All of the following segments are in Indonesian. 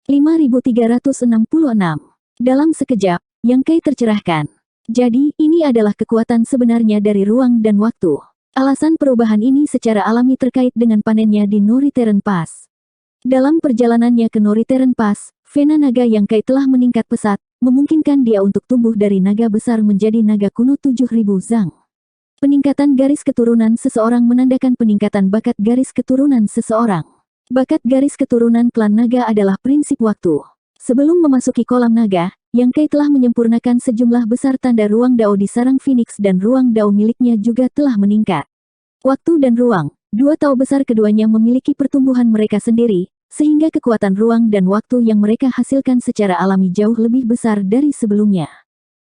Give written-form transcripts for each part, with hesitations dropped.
5366. Dalam sekejap, Yang Kai tercerahkan. Jadi, ini adalah kekuatan sebenarnya dari ruang dan waktu. Alasan perubahan ini secara alami terkait dengan panennya di Norithern Pass. Dalam perjalanannya ke Norithern Pass, vena naga Yang Kai telah meningkat pesat, memungkinkan dia untuk tumbuh dari naga besar menjadi naga kuno 7000 Zhang. Peningkatan garis keturunan seseorang menandakan peningkatan bakat garis keturunan seseorang. Bakat garis keturunan klan naga adalah prinsip waktu. Sebelum memasuki kolam naga, Yang Kai telah menyempurnakan sejumlah besar tanda ruang Dao di sarang Phoenix dan ruang Dao miliknya juga telah meningkat. Waktu dan ruang, dua Tao besar keduanya memiliki pertumbuhan mereka sendiri, sehingga kekuatan ruang dan waktu yang mereka hasilkan secara alami jauh lebih besar dari sebelumnya.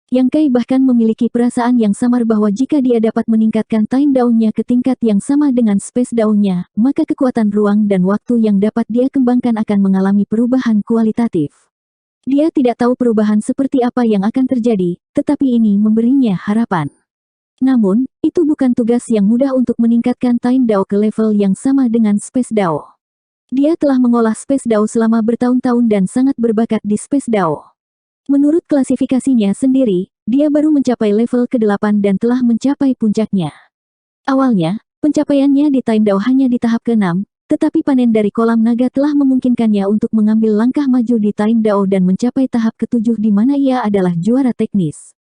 Yang Kai bahkan memiliki perasaan yang samar bahwa jika dia dapat meningkatkan Time Dao-nya ke tingkat yang sama dengan Space Dao-nya, maka kekuatan ruang dan waktu yang dapat dia kembangkan akan mengalami perubahan kualitatif. Dia tidak tahu perubahan seperti apa yang akan terjadi, tetapi ini memberinya harapan. Namun, itu bukan tugas yang mudah untuk meningkatkan Time Dao ke level yang sama dengan Space Dao. Dia telah mengolah Space Dao selama bertahun-tahun dan sangat berbakat di Space Dao. Menurut klasifikasinya sendiri, dia baru mencapai level ke-8 dan telah mencapai puncaknya. Awalnya, pencapaiannya di Time Dao hanya di tahap ke-6, tetapi panen dari kolam naga telah memungkinkannya untuk mengambil langkah maju di Time Dao dan mencapai tahap ke-7 di mana ia adalah juara teknis.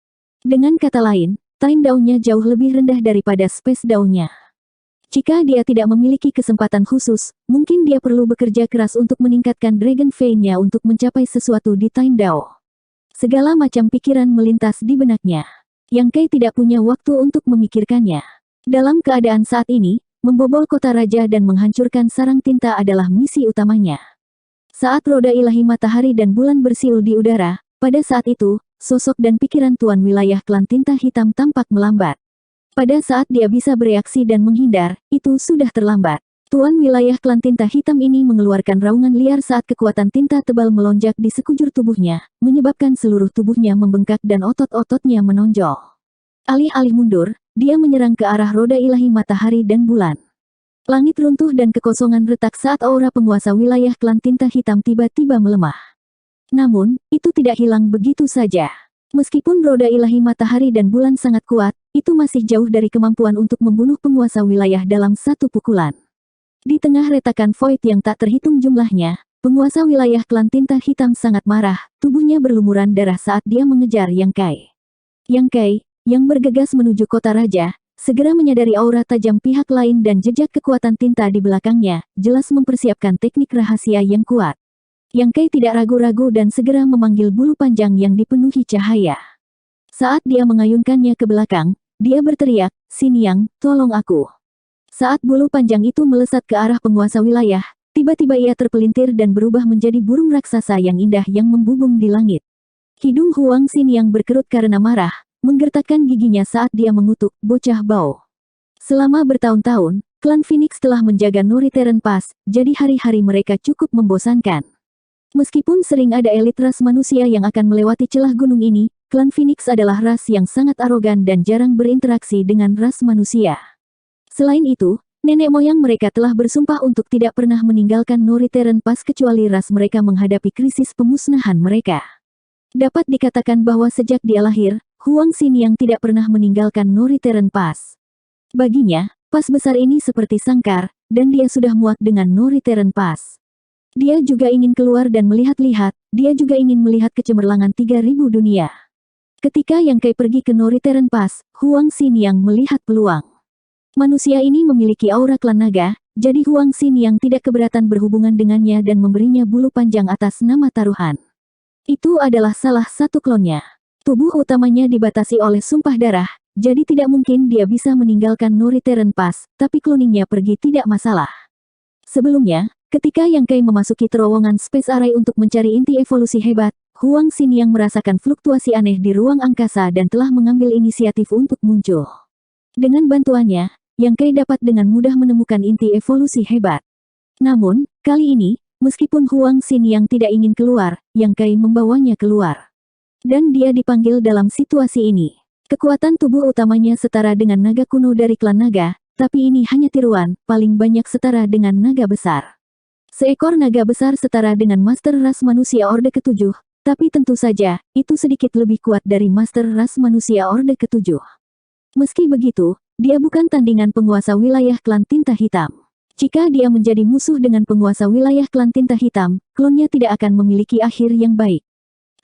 Dengan kata lain, Time Dao-nya jauh lebih rendah daripada Space Dao-nya. Jika dia tidak memiliki kesempatan khusus, mungkin dia perlu bekerja keras untuk meningkatkan Dragon Vein-nya untuk mencapai sesuatu di Time Dao. Segala macam pikiran melintas di benaknya. Yang Kai tidak punya waktu untuk memikirkannya. Dalam keadaan saat ini, membobol kota raja dan menghancurkan sarang tinta adalah misi utamanya. Saat roda ilahi matahari dan bulan bersiul di udara, pada saat itu, sosok dan pikiran tuan wilayah klan tinta hitam tampak melambat. Pada saat dia bisa bereaksi dan menghindar, itu sudah terlambat. Tuan wilayah klan tinta hitam ini mengeluarkan raungan liar saat kekuatan tinta tebal melonjak di sekujur tubuhnya, menyebabkan seluruh tubuhnya membengkak dan otot-ototnya menonjol. Alih-alih mundur, dia menyerang ke arah roda ilahi matahari dan bulan. Langit runtuh dan kekosongan retak saat aura penguasa wilayah klan tinta hitam tiba-tiba melemah. Namun, itu tidak hilang begitu saja. Meskipun roda ilahi matahari dan bulan sangat kuat, itu masih jauh dari kemampuan untuk membunuh penguasa wilayah dalam satu pukulan. Di tengah retakan void yang tak terhitung jumlahnya, penguasa wilayah klan tinta hitam sangat marah, tubuhnya berlumuran darah saat dia mengejar Yang Kai. Yang Kai, yang bergegas menuju kota raja, segera menyadari aura tajam pihak lain dan jejak kekuatan tinta di belakangnya, jelas mempersiapkan teknik rahasia yang kuat. Yang Kai tidak ragu-ragu dan segera memanggil bulu panjang yang dipenuhi cahaya. Saat dia mengayunkannya ke belakang, dia berteriak, "Xiniang, tolong aku." Saat bulu panjang itu melesat ke arah penguasa wilayah, tiba-tiba ia terpelintir dan berubah menjadi burung raksasa yang indah yang membubung di langit. Hidung Huang Xiniang berkerut karena marah, menggertakkan giginya saat dia mengutuk bocah bau. Selama bertahun-tahun, klan Phoenix telah menjaga Norithern Pass, jadi hari-hari mereka cukup membosankan. Meskipun sering ada elit ras manusia yang akan melewati celah gunung ini, klan Phoenix adalah ras yang sangat arogan dan jarang berinteraksi dengan ras manusia. Selain itu, nenek moyang mereka telah bersumpah untuk tidak pernah meninggalkan Norithern Pass kecuali ras mereka menghadapi krisis pemusnahan mereka. Dapat dikatakan bahwa sejak dia lahir, Huang Xiniang tidak pernah meninggalkan Norithern Pass. Baginya, pas besar ini seperti sangkar, dan dia sudah muak dengan Norithern Pass. Dia juga ingin keluar dan melihat-lihat, dia juga ingin melihat kecemerlangan 3000 dunia. Ketika Yang Kai pergi ke Norithern Pass, Huang Xiniang melihat peluang. Manusia ini memiliki aura klan naga, jadi Huang Xiniang tidak keberatan berhubungan dengannya dan memberinya bulu panjang atas nama taruhan. Itu adalah salah satu klonnya. Tubuh utamanya dibatasi oleh sumpah darah, jadi tidak mungkin dia bisa meninggalkan Norithern Pass, tapi cloningnya pergi tidak masalah. Sebelumnya, ketika Yang Kai memasuki terowongan Space Array untuk mencari inti evolusi hebat, Huang Xiniang merasakan fluktuasi aneh di ruang angkasa dan telah mengambil inisiatif untuk muncul. Dengan bantuannya, Yang Kai dapat dengan mudah menemukan inti evolusi hebat. Namun, kali ini, meskipun Huang Xiniang tidak ingin keluar, Yang Kai membawanya keluar. Dan dia dipanggil dalam situasi ini. Kekuatan tubuh utamanya setara dengan naga kuno dari klan naga, tapi ini hanya tiruan, paling banyak setara dengan naga besar. Seekor naga besar setara dengan Master Ras Manusia Orde ke-7, tapi tentu saja, itu sedikit lebih kuat dari Master Ras Manusia Orde ke-7. Meski begitu, dia bukan tandingan penguasa wilayah klan Tinta Hitam. Jika dia menjadi musuh dengan penguasa wilayah klan Tinta Hitam, klonnya tidak akan memiliki akhir yang baik.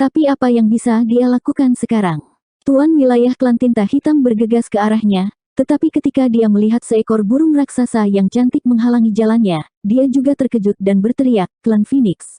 Tapi apa yang bisa dia lakukan sekarang? Tuan wilayah klan Tinta Hitam bergegas ke arahnya, tetapi ketika dia melihat seekor burung raksasa yang cantik menghalangi jalannya, dia juga terkejut dan berteriak, "Klan Phoenix!"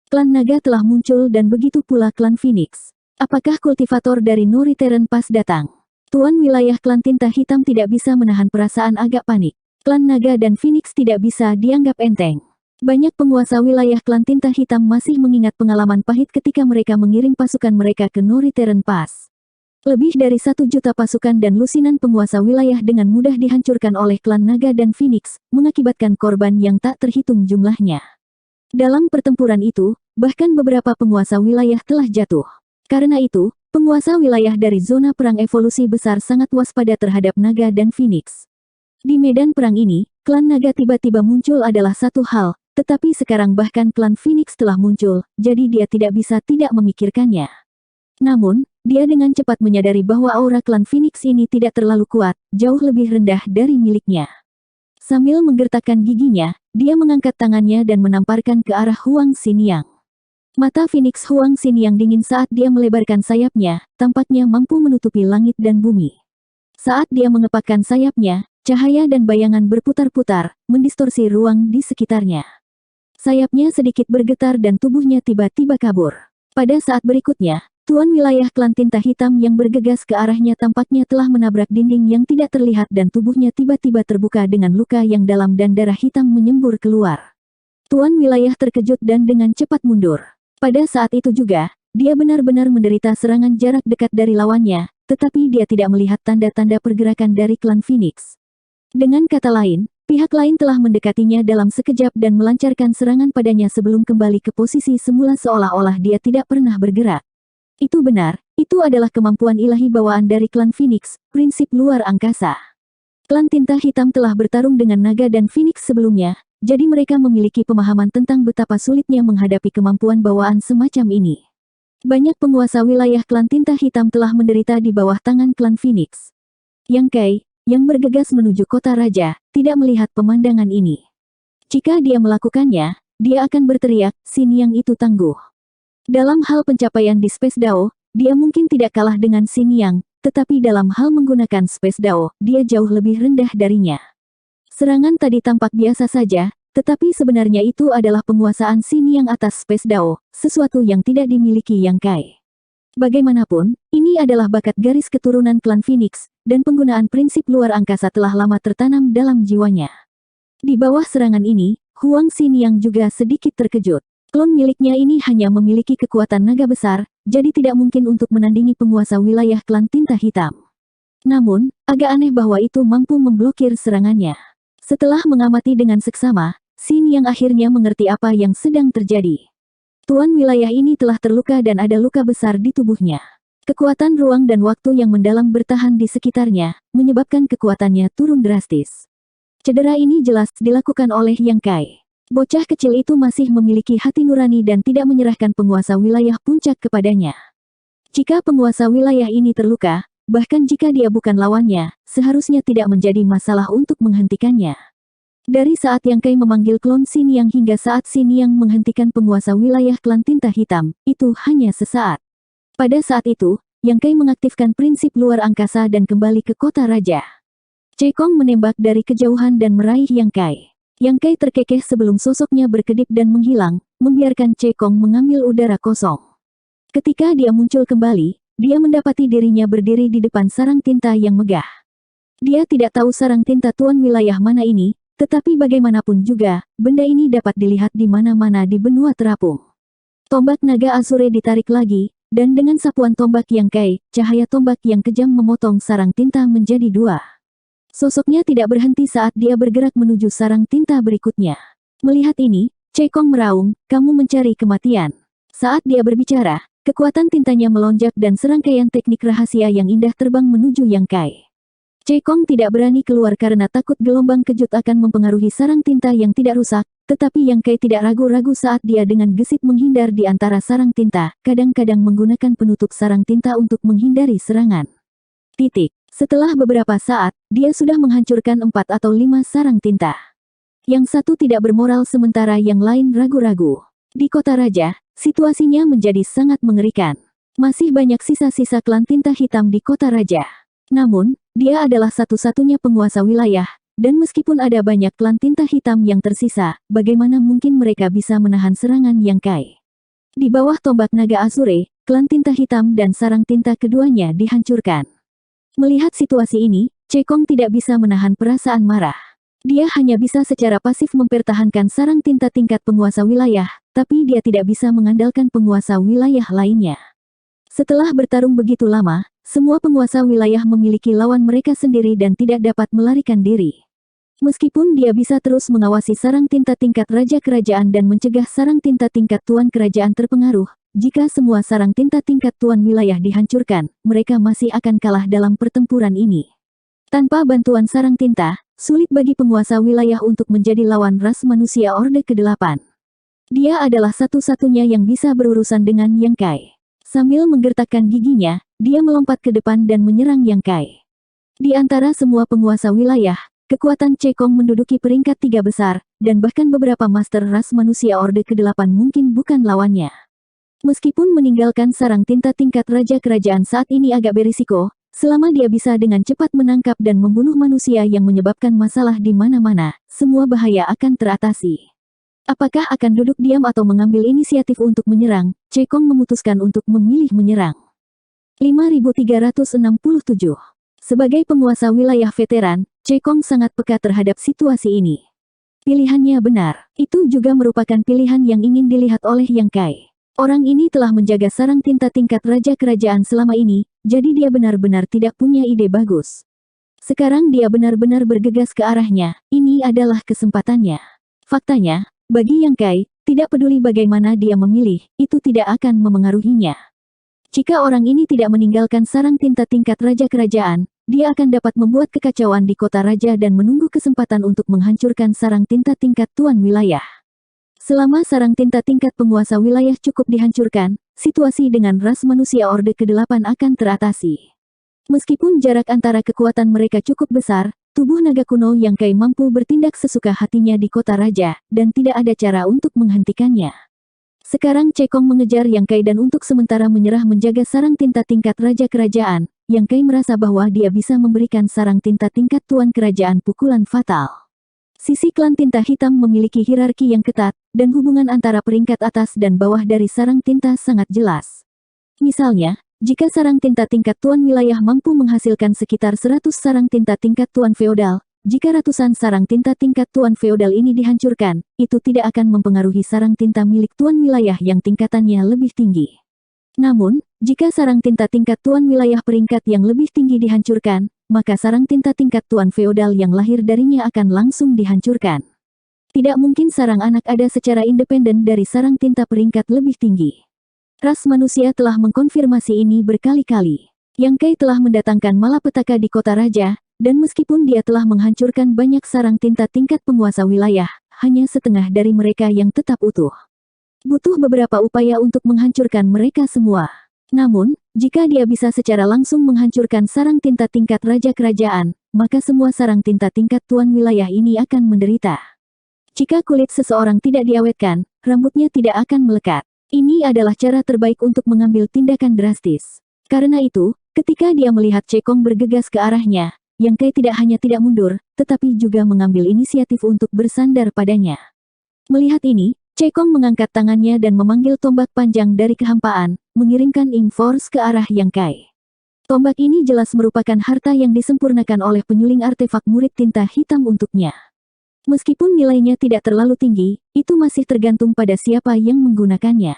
Klan naga telah muncul dan begitu pula klan Phoenix. Apakah kultivator dari Norithern Pass datang? Tuan wilayah klan Tinta Hitam tidak bisa menahan perasaan agak panik. Klan naga dan Phoenix tidak bisa dianggap enteng. Banyak penguasa wilayah klan Tinta Hitam masih mengingat pengalaman pahit ketika mereka mengirim pasukan mereka ke Norithern Pass. Lebih dari 1 juta pasukan dan lusinan penguasa wilayah dengan mudah dihancurkan oleh klan naga dan Phoenix, mengakibatkan korban yang tak terhitung jumlahnya. Dalam pertempuran itu, bahkan beberapa penguasa wilayah telah jatuh. Karena itu, penguasa wilayah dari zona perang evolusi besar sangat waspada terhadap naga dan Phoenix. Di medan perang ini, klan naga tiba-tiba muncul adalah satu hal, tetapi sekarang bahkan klan Phoenix telah muncul, jadi dia tidak bisa tidak memikirkannya. Namun, dia dengan cepat menyadari bahwa aura klan Phoenix ini tidak terlalu kuat, jauh lebih rendah dari miliknya. Sambil menggertakkan giginya, dia mengangkat tangannya dan menamparkan ke arah Huang Xiniang. Mata Phoenix Huang Xiniang dingin saat dia melebarkan sayapnya, tampaknya mampu menutupi langit dan bumi. Saat dia mengepakkan sayapnya, cahaya dan bayangan berputar-putar, mendistorsi ruang di sekitarnya. Sayapnya sedikit bergetar dan tubuhnya tiba-tiba kabur. Pada saat berikutnya, Tuan wilayah klan Tinta Hitam yang bergegas ke arahnya tampaknya telah menabrak dinding yang tidak terlihat dan tubuhnya tiba-tiba terbuka dengan luka yang dalam dan darah hitam menyembur keluar. Tuan wilayah terkejut dan dengan cepat mundur. Pada saat itu juga, dia benar-benar menderita serangan jarak dekat dari lawannya, tetapi dia tidak melihat tanda-tanda pergerakan dari klan Phoenix. Dengan kata lain, pihak lain telah mendekatinya dalam sekejap dan melancarkan serangan padanya sebelum kembali ke posisi semula seolah-olah dia tidak pernah bergerak. Itu benar, itu adalah kemampuan ilahi bawaan dari klan Phoenix, prinsip luar angkasa. Klan Tinta Hitam telah bertarung dengan naga dan Phoenix sebelumnya, jadi mereka memiliki pemahaman tentang betapa sulitnya menghadapi kemampuan bawaan semacam ini. Banyak penguasa wilayah klan Tinta Hitam telah menderita di bawah tangan klan Phoenix. Yang Kai, yang bergegas menuju kota raja, tidak melihat pemandangan ini. Jika dia melakukannya, dia akan berteriak, "Xiniang itu tangguh." Dalam hal pencapaian di Space Dao, dia mungkin tidak kalah dengan Xiniang, tetapi dalam hal menggunakan Space Dao, dia jauh lebih rendah darinya. Serangan tadi tampak biasa saja, tetapi sebenarnya itu adalah penguasaan Xiniang atas Space Dao, sesuatu yang tidak dimiliki Yang Kai. Bagaimanapun, ini adalah bakat garis keturunan klan Phoenix, dan penggunaan prinsip luar angkasa telah lama tertanam dalam jiwanya. Di bawah serangan ini, Huang Xiniang juga sedikit terkejut. Klon miliknya ini hanya memiliki kekuatan naga besar, jadi tidak mungkin untuk menandingi penguasa wilayah klan Tinta Hitam. Namun, agak aneh bahwa itu mampu memblokir serangannya. Setelah mengamati dengan seksama, Xiniang akhirnya mengerti apa yang sedang terjadi. Tuan wilayah ini telah terluka dan ada luka besar di tubuhnya. Kekuatan ruang dan waktu yang mendalam bertahan di sekitarnya, menyebabkan kekuatannya turun drastis. Cedera ini jelas dilakukan oleh Yang Kai. Bocah kecil itu masih memiliki hati nurani dan tidak menyerahkan penguasa wilayah puncak kepadanya. Jika penguasa wilayah ini terluka, bahkan jika dia bukan lawannya, seharusnya tidak menjadi masalah untuk menghentikannya. Dari saat Yang Kai memanggil klon Xiniang hingga saat Xiniang menghentikan penguasa wilayah klan Tinta Hitam, itu hanya sesaat. Pada saat itu, Yang Kai mengaktifkan prinsip luar angkasa dan kembali ke kota raja. Cekong menembak dari kejauhan dan meraih Yang Kai. Yang Kai terkekeh sebelum sosoknya berkedip dan menghilang, membiarkan Cekong mengambil udara kosong. Ketika dia muncul kembali, dia mendapati dirinya berdiri di depan sarang tinta yang megah. Dia tidak tahu sarang tinta tuan wilayah mana ini, tetapi bagaimanapun juga, benda ini dapat dilihat di mana-mana di benua terapung. Tombak naga Azure ditarik lagi, dan dengan sapuan tombak Yang Kai, cahaya tombak yang kejam memotong sarang tinta menjadi 2. Sosoknya tidak berhenti saat dia bergerak menuju sarang tinta berikutnya. Melihat ini, Cekong meraung, "Kamu mencari kematian." Saat dia berbicara, kekuatan tintanya melonjak dan serangkaian teknik rahasia yang indah terbang menuju Yang Kai. Cekong tidak berani keluar karena takut gelombang kejut akan mempengaruhi sarang tinta yang tidak rusak, tetapi Yang Kai tidak ragu-ragu saat dia dengan gesit menghindar di antara sarang tinta, kadang-kadang menggunakan penutup sarang tinta untuk menghindari serangan. Setelah beberapa saat, dia sudah menghancurkan 4 atau 5 sarang tinta. Yang satu tidak bermoral sementara yang lain ragu-ragu. Di kota raja, situasinya menjadi sangat mengerikan. Masih banyak sisa-sisa klan tinta hitam di kota raja. Namun, dia adalah satu-satunya penguasa wilayah, dan meskipun ada banyak klan tinta hitam yang tersisa, bagaimana mungkin mereka bisa menahan serangan Yang Kai? Di bawah tombak naga Azure, klan tinta hitam dan sarang tinta keduanya dihancurkan. Melihat situasi ini, Cekong tidak bisa menahan perasaan marah. Dia hanya bisa secara pasif mempertahankan sarang tinta tingkat penguasa wilayah, tapi dia tidak bisa mengandalkan penguasa wilayah lainnya. Setelah bertarung begitu lama, semua penguasa wilayah memiliki lawan mereka sendiri dan tidak dapat melarikan diri. Meskipun dia bisa terus mengawasi sarang tinta tingkat raja kerajaan dan mencegah sarang tinta tingkat tuan kerajaan terpengaruh, jika semua sarang tinta tingkat tuan wilayah dihancurkan, mereka masih akan kalah dalam pertempuran ini. Tanpa bantuan sarang tinta, sulit bagi penguasa wilayah untuk menjadi lawan ras manusia Orde ke-8. Dia adalah satu-satunya yang bisa berurusan dengan Yang Kai. Sambil menggertakkan giginya, dia melompat ke depan dan menyerang Yang Kai. Di antara semua penguasa wilayah, kekuatan Cekong menduduki peringkat 3 besar, dan bahkan beberapa master ras manusia Orde ke-8 mungkin bukan lawannya. Meskipun meninggalkan sarang tinta tingkat raja kerajaan saat ini agak berisiko, selama dia bisa dengan cepat menangkap dan membunuh manusia yang menyebabkan masalah di mana-mana, semua bahaya akan teratasi. Apakah akan duduk diam atau mengambil inisiatif untuk menyerang? Cekong memutuskan untuk memilih menyerang. 5367. Sebagai penguasa wilayah veteran, Cekong sangat peka terhadap situasi ini. Pilihannya benar. Itu juga merupakan pilihan yang ingin dilihat oleh Yang Kai. Orang ini telah menjaga sarang tinta tingkat raja kerajaan selama ini, jadi dia benar-benar tidak punya ide bagus. Sekarang dia benar-benar bergegas ke arahnya, ini adalah kesempatannya. Faktanya, bagi Yang Kai, tidak peduli bagaimana dia memilih, itu tidak akan memengaruhinya. Jika orang ini tidak meninggalkan sarang tinta tingkat raja kerajaan, dia akan dapat membuat kekacauan di kota raja dan menunggu kesempatan untuk menghancurkan sarang tinta tingkat tuan wilayah. Selama sarang tinta tingkat penguasa wilayah cukup dihancurkan, situasi dengan ras manusia Orde ke-8 akan teratasi. Meskipun jarak antara kekuatan mereka cukup besar, tubuh naga kuno Yang Kai mampu bertindak sesuka hatinya di kota raja, dan tidak ada cara untuk menghentikannya. Sekarang Cekong mengejar Yang Kai dan untuk sementara menyerah menjaga sarang tinta tingkat raja kerajaan, Yang Kai merasa bahwa dia bisa memberikan sarang tinta tingkat tuan kerajaan pukulan fatal. Sisi klan tinta hitam memiliki hierarki yang ketat, dan hubungan antara peringkat atas dan bawah dari sarang tinta sangat jelas. Misalnya, jika sarang tinta tingkat tuan wilayah mampu menghasilkan sekitar 100 sarang tinta tingkat tuan feodal, jika ratusan sarang tinta tingkat tuan feodal ini dihancurkan, itu tidak akan mempengaruhi sarang tinta milik tuan wilayah yang tingkatannya lebih tinggi. Namun, jika sarang tinta tingkat tuan wilayah peringkat yang lebih tinggi dihancurkan, maka sarang tinta tingkat tuan feodal yang lahir darinya akan langsung dihancurkan. Tidak mungkin sarang anak ada secara independen dari sarang tinta peringkat lebih tinggi. Ras manusia telah mengkonfirmasi ini berkali-kali. Yang Kai telah mendatangkan malapetaka di kota raja, dan meskipun dia telah menghancurkan banyak sarang tinta tingkat penguasa wilayah, hanya setengah dari mereka yang tetap utuh. Butuh beberapa upaya untuk menghancurkan mereka semua. Namun, jika dia bisa secara langsung menghancurkan sarang tinta tingkat raja kerajaan, maka semua sarang tinta tingkat tuan wilayah ini akan menderita. Jika kulit seseorang tidak diawetkan, rambutnya tidak akan melekat. Ini adalah cara terbaik untuk mengambil tindakan drastis. Karena itu, ketika dia melihat Cekong bergegas ke arahnya, Yang Kai tidak hanya tidak mundur, tetapi juga mengambil inisiatif untuk bersandar padanya. Melihat ini, Cekong mengangkat tangannya dan memanggil tombak panjang dari kehampaan, mengirimkan Ing Force ke arah Yang Kai. Tombak ini jelas merupakan harta yang disempurnakan oleh penyuling artefak murid tinta hitam untuknya. Meskipun nilainya tidak terlalu tinggi, itu masih tergantung pada siapa yang menggunakannya.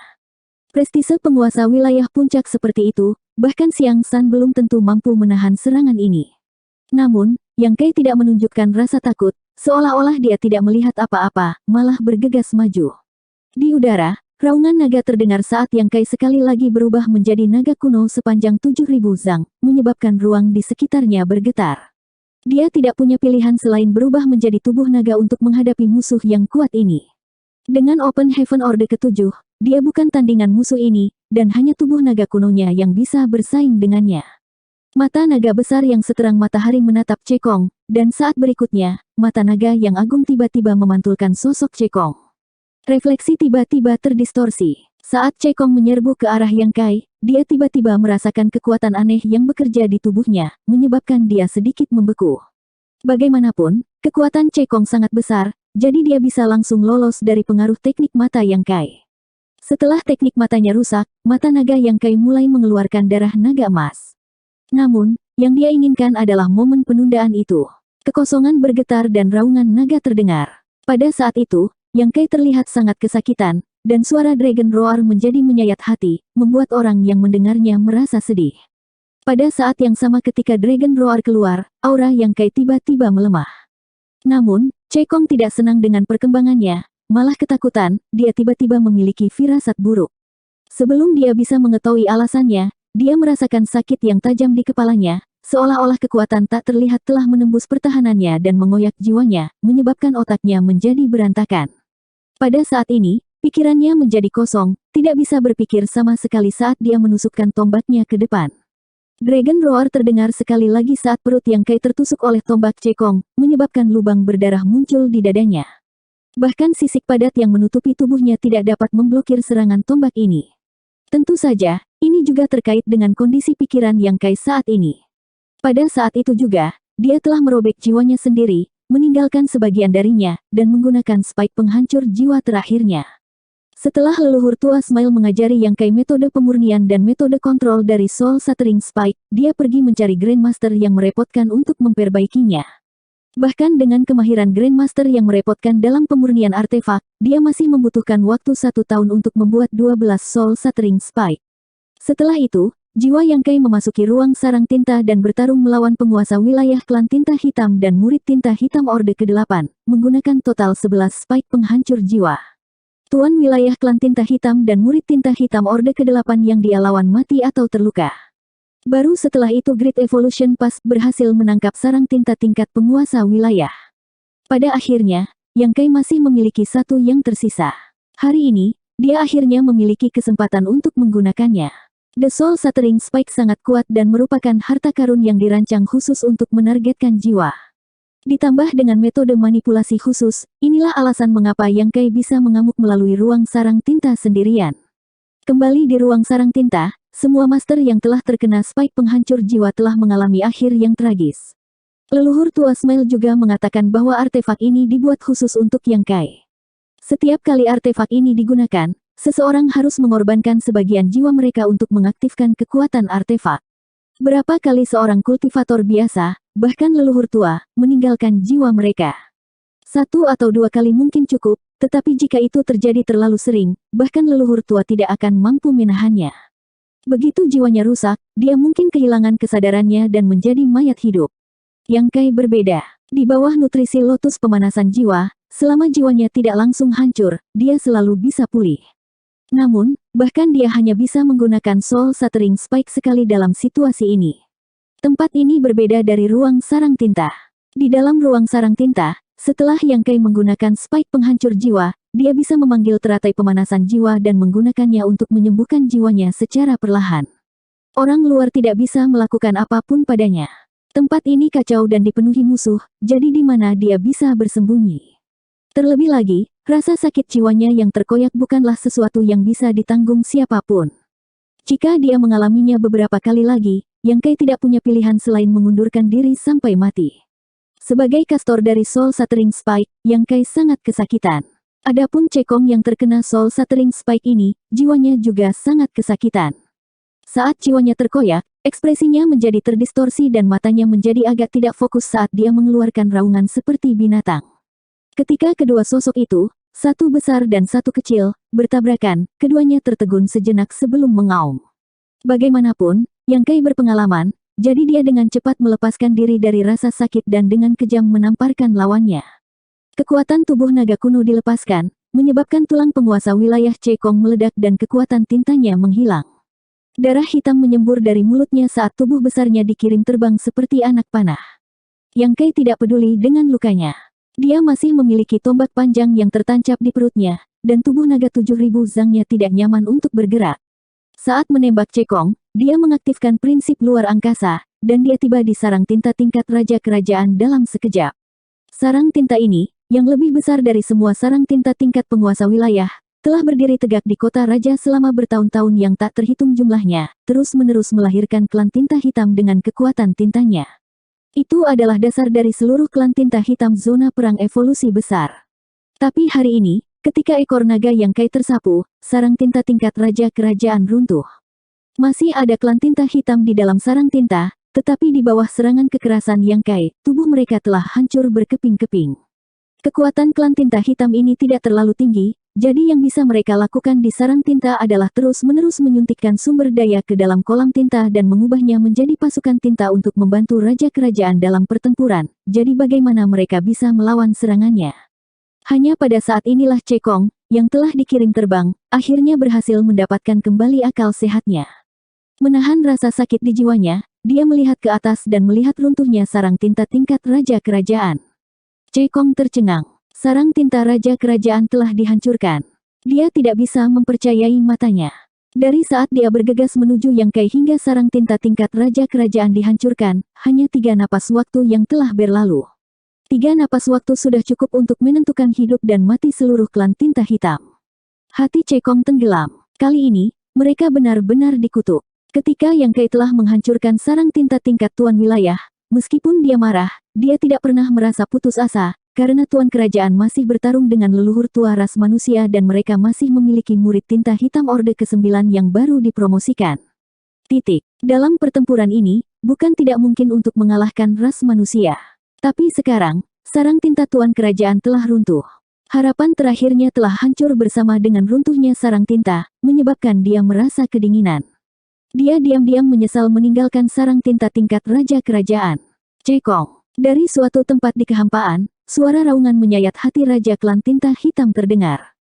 Prestise penguasa wilayah puncak seperti itu, bahkan Xiang San belum tentu mampu menahan serangan ini. Namun, Yang Kai tidak menunjukkan rasa takut, seolah-olah dia tidak melihat apa-apa, malah bergegas maju. Di udara, raungan naga terdengar saat Yang Kai sekali lagi berubah menjadi naga kuno sepanjang 7.000 zang, menyebabkan ruang di sekitarnya bergetar. Dia tidak punya pilihan selain berubah menjadi tubuh naga untuk menghadapi musuh yang kuat ini. Dengan Open Heaven Orde ke-7, dia bukan tandingan musuh ini, dan hanya tubuh naga kunonya yang bisa bersaing dengannya. Mata naga besar yang seterang matahari menatap Cekong, dan saat berikutnya, mata naga yang agung tiba-tiba memantulkan sosok Cekong. Refleksi tiba-tiba terdistorsi. Saat Cekong menyerbu ke arah Yang Kai, dia tiba-tiba merasakan kekuatan aneh yang bekerja di tubuhnya, menyebabkan dia sedikit membeku. Bagaimanapun, kekuatan Cekong sangat besar, jadi dia bisa langsung lolos dari pengaruh teknik mata Yang Kai. Setelah teknik matanya rusak, mata naga Yang Kai mulai mengeluarkan darah naga emas. Namun, yang dia inginkan adalah momen penundaan itu. Kekosongan bergetar dan raungan naga terdengar. Pada saat itu, Yang Kai terlihat sangat kesakitan, dan suara Dragon Roar menjadi menyayat hati, membuat orang yang mendengarnya merasa sedih. Pada saat yang sama ketika Dragon Roar keluar, aura Yang Kai tiba-tiba melemah. Namun, Cekong tidak senang dengan perkembangannya, malah ketakutan, dia tiba-tiba memiliki firasat buruk. Sebelum dia bisa mengetahui alasannya, dia merasakan sakit yang tajam di kepalanya, seolah-olah kekuatan tak terlihat telah menembus pertahanannya dan mengoyak jiwanya, menyebabkan otaknya menjadi berantakan. Pada saat ini, pikirannya menjadi kosong, tidak bisa berpikir sama sekali saat dia menusukkan tombaknya ke depan. Dragon Roar terdengar sekali lagi saat perut Yang Kai tertusuk oleh tombak Cekong, menyebabkan lubang berdarah muncul di dadanya. Bahkan sisik padat yang menutupi tubuhnya tidak dapat memblokir serangan tombak ini. Tentu saja, ini juga terkait dengan kondisi pikiran Yang Kai saat ini. Pada saat itu juga, dia telah merobek jiwanya sendiri, meninggalkan sebagian darinya, dan menggunakan spike penghancur jiwa terakhirnya. Setelah leluhur tua Smile mengajari Yang Kai metode pemurnian dan metode kontrol dari Soul Shattering Spike, dia pergi mencari Grandmaster yang merepotkan untuk memperbaikinya. Bahkan dengan kemahiran Grandmaster yang merepotkan dalam pemurnian artefak, dia masih membutuhkan waktu 1 tahun untuk membuat 12 Soul Shattering Spike. Setelah itu, jiwa Yang Kai memasuki ruang sarang tinta dan bertarung melawan penguasa wilayah klan tinta hitam dan murid tinta hitam Orde ke-8, menggunakan total 11 spike penghancur jiwa. Tuan wilayah klan tinta hitam dan murid tinta hitam Orde ke-8 yang dia lawan mati atau terluka. Baru setelah itu Great Evolution Pass berhasil menangkap sarang tinta tingkat penguasa wilayah. Pada akhirnya, Yang Kai masih memiliki satu yang tersisa. Hari ini, dia akhirnya memiliki kesempatan untuk menggunakannya. The Soul Shattering Spike sangat kuat dan merupakan harta karun yang dirancang khusus untuk menargetkan jiwa. Ditambah dengan metode manipulasi khusus, inilah alasan mengapa Yang Kai bisa mengamuk melalui ruang sarang tinta sendirian. Kembali di ruang sarang tinta, semua master yang telah terkena spike penghancur jiwa telah mengalami akhir yang tragis. Leluhur tua Smile juga mengatakan bahwa artefak ini dibuat khusus untuk Yang Kai. Setiap kali artefak ini digunakan, seseorang harus mengorbankan sebagian jiwa mereka untuk mengaktifkan kekuatan artefak. Berapa kali seorang kultivator biasa, bahkan leluhur tua, meninggalkan jiwa mereka? 1 atau 2 kali mungkin cukup, tetapi jika itu terjadi terlalu sering, bahkan leluhur tua tidak akan mampu menahannya. Begitu jiwanya rusak, dia mungkin kehilangan kesadarannya dan menjadi mayat hidup. Yang Kai berbeda. Di bawah nutrisi lotus pemanasan jiwa, selama jiwanya tidak langsung hancur, dia selalu bisa pulih. Namun, bahkan dia hanya bisa menggunakan Soul Shattering Spike sekali dalam situasi ini. Tempat ini berbeda dari ruang sarang tinta. Di dalam ruang sarang tinta, setelah Yang Kai menggunakan spike penghancur jiwa, dia bisa memanggil teratai pemanasan jiwa dan menggunakannya untuk menyembuhkan jiwanya secara perlahan. Orang luar tidak bisa melakukan apapun padanya. Tempat ini kacau dan dipenuhi musuh, jadi di mana dia bisa bersembunyi. Terlebih lagi, rasa sakit jiwanya yang terkoyak bukanlah sesuatu yang bisa ditanggung siapapun. Jika dia mengalaminya beberapa kali lagi, Yang Kai tidak punya pilihan selain mengundurkan diri sampai mati. Sebagai kastor dari Soul Shattering Spike, Yang Kai sangat kesakitan. Adapun Cekong yang terkena Soul Shattering Spike ini, jiwanya juga sangat kesakitan. Saat jiwanya terkoyak, ekspresinya menjadi terdistorsi dan matanya menjadi agak tidak fokus saat dia mengeluarkan raungan seperti binatang. Ketika kedua sosok itu, satu besar dan satu kecil, bertabrakan, keduanya tertegun sejenak sebelum mengaum. Bagaimanapun, Yang Kai berpengalaman, jadi dia dengan cepat melepaskan diri dari rasa sakit dan dengan kejam menamparkan lawannya. Kekuatan tubuh naga kuno dilepaskan, menyebabkan tulang penguasa wilayah Cekong meledak dan kekuatan tintanya menghilang. Darah hitam menyembur dari mulutnya saat tubuh besarnya dikirim terbang seperti anak panah. Yang Kai tidak peduli dengan lukanya. Dia masih memiliki tombak panjang yang tertancap di perutnya, dan tubuh naga 7000 zangnya tidak nyaman untuk bergerak. Saat menembak Cekong, dia mengaktifkan prinsip luar angkasa, dan dia tiba di sarang tinta tingkat raja kerajaan dalam sekejap. Sarang tinta ini, yang lebih besar dari semua sarang tinta tingkat penguasa wilayah, telah berdiri tegak di kota raja selama bertahun-tahun yang tak terhitung jumlahnya, terus-menerus melahirkan klan tinta hitam dengan kekuatan tintanya. Itu adalah dasar dari seluruh klan tinta hitam zona perang evolusi besar. Tapi hari ini, ketika ekor naga yang Kai tersapu, sarang tinta tingkat raja kerajaan runtuh. Masih ada klan tinta hitam di dalam sarang tinta, tetapi di bawah serangan kekerasan yang Kai, tubuh mereka telah hancur berkeping-keping. Kekuatan klan tinta hitam ini tidak terlalu tinggi, jadi yang bisa mereka lakukan di sarang tinta adalah terus-menerus menyuntikkan sumber daya ke dalam kolam tinta dan mengubahnya menjadi pasukan tinta untuk membantu raja kerajaan dalam pertempuran. Jadi bagaimana mereka bisa melawan serangannya? Hanya pada saat inilah Cekong, yang telah dikirim terbang, akhirnya berhasil mendapatkan kembali akal sehatnya. Menahan rasa sakit di jiwanya, dia melihat ke atas dan melihat runtuhnya sarang tinta tingkat raja kerajaan. Cekong tercengang. Sarang tinta raja kerajaan telah dihancurkan. Dia tidak bisa mempercayai matanya. Dari saat dia bergegas menuju Yang Kai hingga sarang tinta tingkat raja kerajaan dihancurkan, hanya 3 napas waktu yang telah berlalu. 3 napas waktu sudah cukup untuk menentukan hidup dan mati seluruh klan tinta hitam. Hati Cekong tenggelam. Kali ini, mereka benar-benar dikutuk. Ketika Yang Kai telah menghancurkan sarang tinta tingkat tuan wilayah, meskipun dia marah, dia tidak pernah merasa putus asa, karena tuan kerajaan masih bertarung dengan leluhur tua ras manusia dan mereka masih memiliki murid tinta hitam Orde ke-9 yang baru dipromosikan. Dalam pertempuran ini, bukan tidak mungkin untuk mengalahkan ras manusia. Tapi sekarang, sarang tinta tuan kerajaan telah runtuh. Harapan terakhirnya telah hancur bersama dengan runtuhnya sarang tinta, menyebabkan dia merasa kedinginan. Dia diam-diam menyesal meninggalkan sarang tinta tingkat raja kerajaan. Cekong. Dari suatu tempat di kehampaan, suara raungan menyayat hati Raja Klan Tinta Hitam terdengar.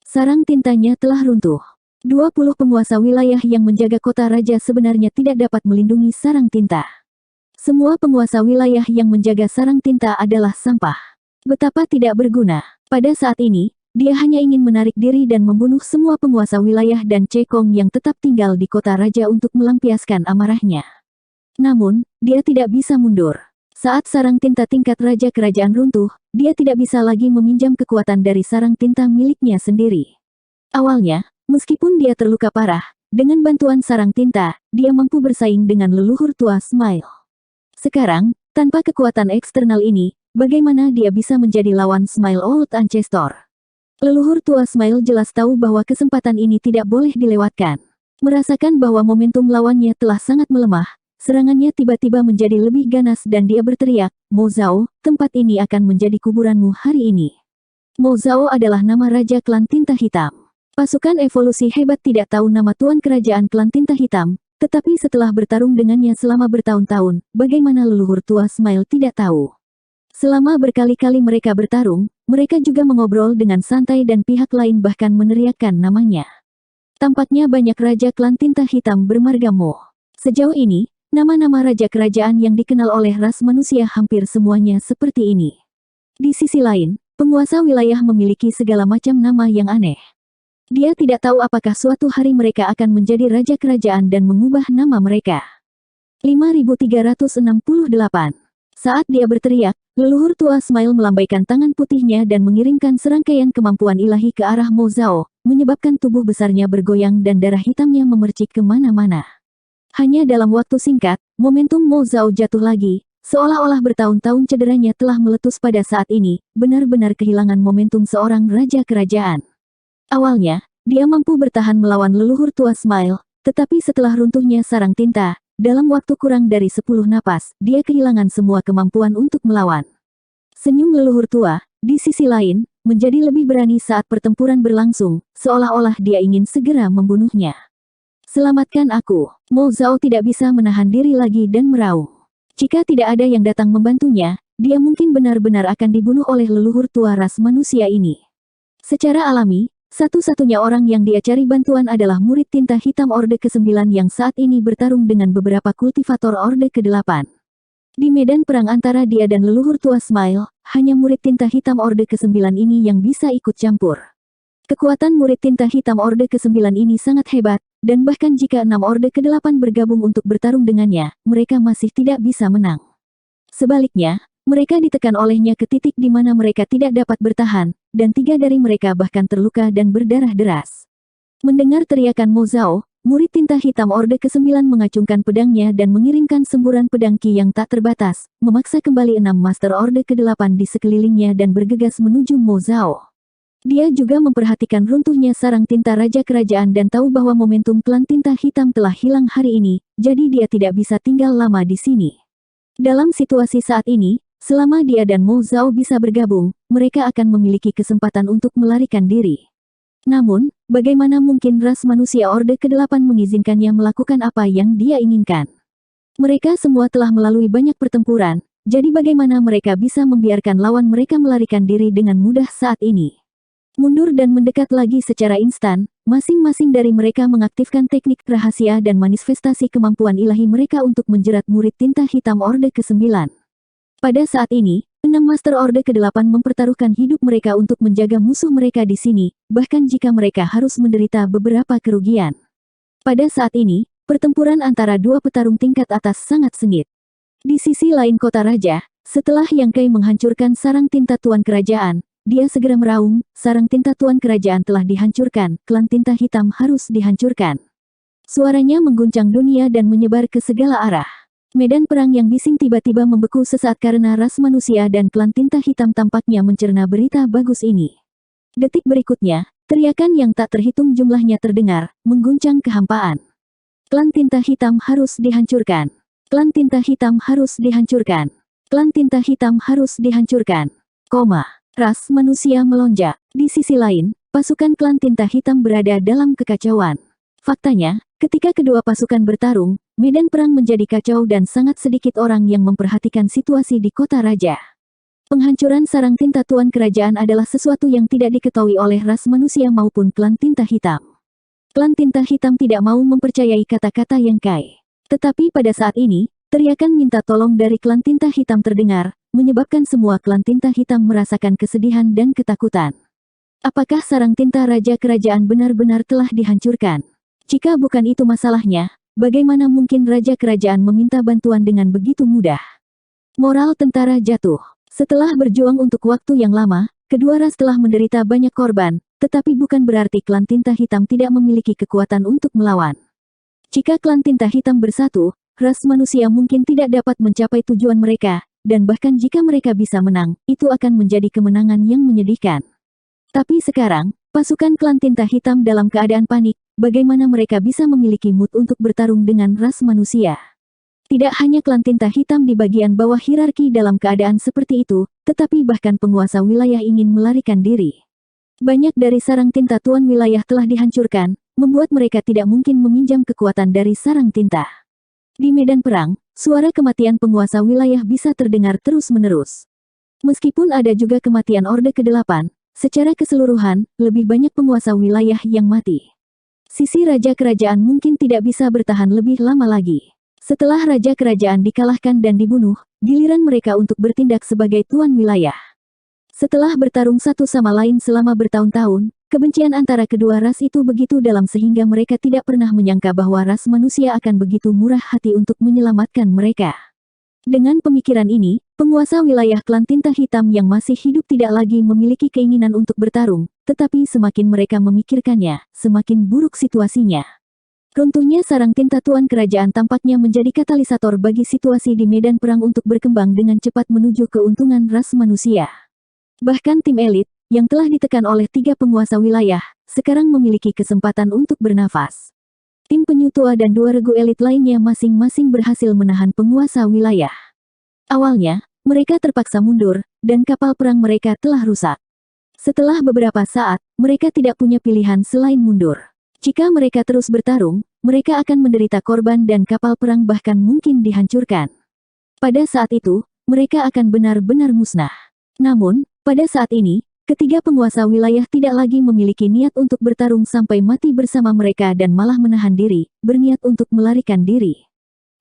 Sarang tintanya telah runtuh. 20 penguasa wilayah yang menjaga kota raja sebenarnya tidak dapat melindungi sarang tinta. Semua penguasa wilayah yang menjaga sarang tinta adalah sampah. Betapa tidak berguna. Pada saat ini, dia hanya ingin menarik diri dan membunuh semua penguasa wilayah dan Cekong yang tetap tinggal di kota raja untuk melampiaskan amarahnya. Namun, dia tidak bisa mundur. Saat sarang tinta tingkat raja kerajaan runtuh, dia tidak bisa lagi meminjam kekuatan dari sarang tinta miliknya sendiri. Awalnya, meskipun dia terluka parah, dengan bantuan sarang tinta, dia mampu bersaing dengan leluhur tua Smile. Sekarang, tanpa kekuatan eksternal ini, bagaimana dia bisa menjadi lawan Smile Old Ancestor? Leluhur tua Smile jelas tahu bahwa kesempatan ini tidak boleh dilewatkan. Merasakan bahwa momentum lawannya telah sangat melemah, serangannya tiba-tiba menjadi lebih ganas dan dia berteriak, "Mo Zhao, tempat ini akan menjadi kuburanmu hari ini." Mo Zhao adalah nama Raja Klan Tinta Hitam. Pasukan evolusi hebat tidak tahu nama Tuan Kerajaan Klan Tinta Hitam, tetapi setelah bertarung dengannya selama bertahun-tahun, bagaimana leluhur tua Smile tidak tahu. Selama berkali-kali mereka bertarung, mereka juga mengobrol dengan santai dan pihak lain bahkan meneriakkan namanya. Tampaknya banyak Raja Klan Tinta Hitam bermarga Mo. Sejauh ini, nama-nama raja kerajaan yang dikenal oleh ras manusia hampir semuanya seperti ini. Di sisi lain, penguasa wilayah memiliki segala macam nama yang aneh. Dia tidak tahu apakah suatu hari mereka akan menjadi raja kerajaan dan mengubah nama mereka. 5368. Saat dia berteriak, leluhur tua Smile melambaikan tangan putihnya dan mengirimkan serangkaian kemampuan ilahi ke arah Mo Zhao, menyebabkan tubuh besarnya bergoyang dan darah hitamnya memercik kemana-mana. Hanya dalam waktu singkat, momentum Mo Zhao jatuh lagi, seolah-olah bertahun-tahun cederanya telah meletus pada saat ini, benar-benar kehilangan momentum seorang raja kerajaan. Awalnya, dia mampu bertahan melawan leluhur tua Smile, tetapi setelah runtuhnya sarang tinta, dalam waktu kurang dari 10 napas, dia kehilangan semua kemampuan untuk melawan. Senyum leluhur tua, di sisi lain, menjadi lebih berani saat pertempuran berlangsung, seolah-olah dia ingin segera membunuhnya. "Selamatkan aku." Mo Zhao tidak bisa menahan diri lagi dan meraung. Jika tidak ada yang datang membantunya, dia mungkin benar-benar akan dibunuh oleh leluhur tua ras manusia ini. Secara alami, satu-satunya orang yang dia cari bantuan adalah murid tinta hitam Orde ke-9 yang saat ini bertarung dengan beberapa kultivator Orde ke-8. Di medan perang antara dia dan leluhur tua Smile, hanya murid tinta hitam Orde ke-9 ini yang bisa ikut campur. Kekuatan murid tinta hitam Orde ke-9 ini sangat hebat, dan bahkan jika 6 Orde ke-8 bergabung untuk bertarung dengannya, mereka masih tidak bisa menang. Sebaliknya, mereka ditekan olehnya ke titik di mana mereka tidak dapat bertahan, dan 3 dari mereka bahkan terluka dan berdarah deras. Mendengar teriakan Mo Zhao, murid tinta hitam Orde ke-9 mengacungkan pedangnya dan mengirimkan semburan pedang ki yang tak terbatas, memaksa kembali 6 Master Orde ke-8 di sekelilingnya dan bergegas menuju Mo Zhao. Dia juga memperhatikan runtuhnya sarang tinta Raja Kerajaan dan tahu bahwa momentum klan tinta hitam telah hilang hari ini, jadi dia tidak bisa tinggal lama di sini. Dalam situasi saat ini, selama dia dan Mo Zhao bisa bergabung, mereka akan memiliki kesempatan untuk melarikan diri. Namun, bagaimana mungkin ras manusia Orde ke-8 mengizinkannya melakukan apa yang dia inginkan? Mereka semua telah melalui banyak pertempuran, jadi bagaimana mereka bisa membiarkan lawan mereka melarikan diri dengan mudah saat ini? Mundur dan mendekat lagi secara instan, masing-masing dari mereka mengaktifkan teknik rahasia dan manifestasi kemampuan ilahi mereka untuk menjerat murid tinta hitam Orde ke-9. Pada saat ini, 6 Master Orde ke-8 mempertaruhkan hidup mereka untuk menjaga musuh mereka di sini, bahkan jika mereka harus menderita beberapa kerugian. Pada saat ini, pertempuran antara dua petarung tingkat atas sangat sengit. Di sisi lain kota raja, setelah Yang Kai menghancurkan sarang tinta Tuan Kerajaan, dia segera meraung, sarang tinta Tuan Kerajaan telah dihancurkan, klan tinta hitam harus dihancurkan. Suaranya mengguncang dunia dan menyebar ke segala arah. Medan perang yang bising tiba-tiba membeku sesaat karena ras manusia dan klan tinta hitam tampaknya mencerna berita bagus ini. Detik berikutnya, teriakan yang tak terhitung jumlahnya terdengar, mengguncang kehampaan. Klan tinta hitam harus dihancurkan. Klan tinta hitam harus dihancurkan. Klan tinta hitam harus dihancurkan. Ras manusia melonjak. Di sisi lain, pasukan klan tinta hitam berada dalam kekacauan. Faktanya, ketika kedua pasukan bertarung, medan perang menjadi kacau dan sangat sedikit orang yang memperhatikan situasi di kota raja. Penghancuran sarang tinta Tuan Kerajaan adalah sesuatu yang tidak diketahui oleh ras manusia maupun klan tinta hitam. Klan tinta hitam tidak mau mempercayai kata-kata Yang Kai. Tetapi pada saat ini, teriakan minta tolong dari klan tinta hitam terdengar, menyebabkan semua klan tinta hitam merasakan kesedihan dan ketakutan. Apakah sarang tinta Raja Kerajaan benar-benar telah dihancurkan? Jika bukan itu masalahnya, bagaimana mungkin Raja Kerajaan meminta bantuan dengan begitu mudah? Moral tentara jatuh. Setelah berjuang untuk waktu yang lama, kedua ras telah menderita banyak korban, tetapi bukan berarti klan tinta hitam tidak memiliki kekuatan untuk melawan. Jika klan tinta hitam bersatu, ras manusia mungkin tidak dapat mencapai tujuan mereka, dan bahkan jika mereka bisa menang, itu akan menjadi kemenangan yang menyedihkan. Tapi sekarang, pasukan klan tinta hitam dalam keadaan panik, bagaimana mereka bisa memiliki mood untuk bertarung dengan ras manusia? Tidak hanya klan tinta hitam di bagian bawah hierarki dalam keadaan seperti itu, tetapi bahkan penguasa wilayah ingin melarikan diri. Banyak dari sarang tinta Tuan wilayah telah dihancurkan, membuat mereka tidak mungkin meminjam kekuatan dari sarang tinta. Di medan perang, suara kematian penguasa wilayah bisa terdengar terus-menerus. Meskipun ada juga kematian Orde ke-8, secara keseluruhan, lebih banyak penguasa wilayah yang mati. Sisi Raja Kerajaan mungkin tidak bisa bertahan lebih lama lagi. Setelah Raja Kerajaan dikalahkan dan dibunuh, giliran mereka untuk bertindak sebagai tuan wilayah. Setelah bertarung satu sama lain selama bertahun-tahun, kebencian antara kedua ras itu begitu dalam sehingga mereka tidak pernah menyangka bahwa ras manusia akan begitu murah hati untuk menyelamatkan mereka. Dengan pemikiran ini, penguasa wilayah klan tinta hitam yang masih hidup tidak lagi memiliki keinginan untuk bertarung, tetapi semakin mereka memikirkannya, semakin buruk situasinya. Runtuhnya sarang tinta Tuan Kerajaan tampaknya menjadi katalisator bagi situasi di medan perang untuk berkembang dengan cepat menuju keuntungan ras manusia. Bahkan tim elit, yang telah ditekan oleh 3 penguasa wilayah, sekarang memiliki kesempatan untuk bernafas. Tim penyu tua dan 2 regu elit lainnya masing-masing berhasil menahan penguasa wilayah. Awalnya, mereka terpaksa mundur, dan kapal perang mereka telah rusak. Setelah beberapa saat, mereka tidak punya pilihan selain mundur. Jika mereka terus bertarung, mereka akan menderita korban dan kapal perang bahkan mungkin dihancurkan. Pada saat itu, mereka akan benar-benar musnah. Namun, pada saat ini, ketiga penguasa wilayah tidak lagi memiliki niat untuk bertarung sampai mati bersama mereka dan malah menahan diri, berniat untuk melarikan diri.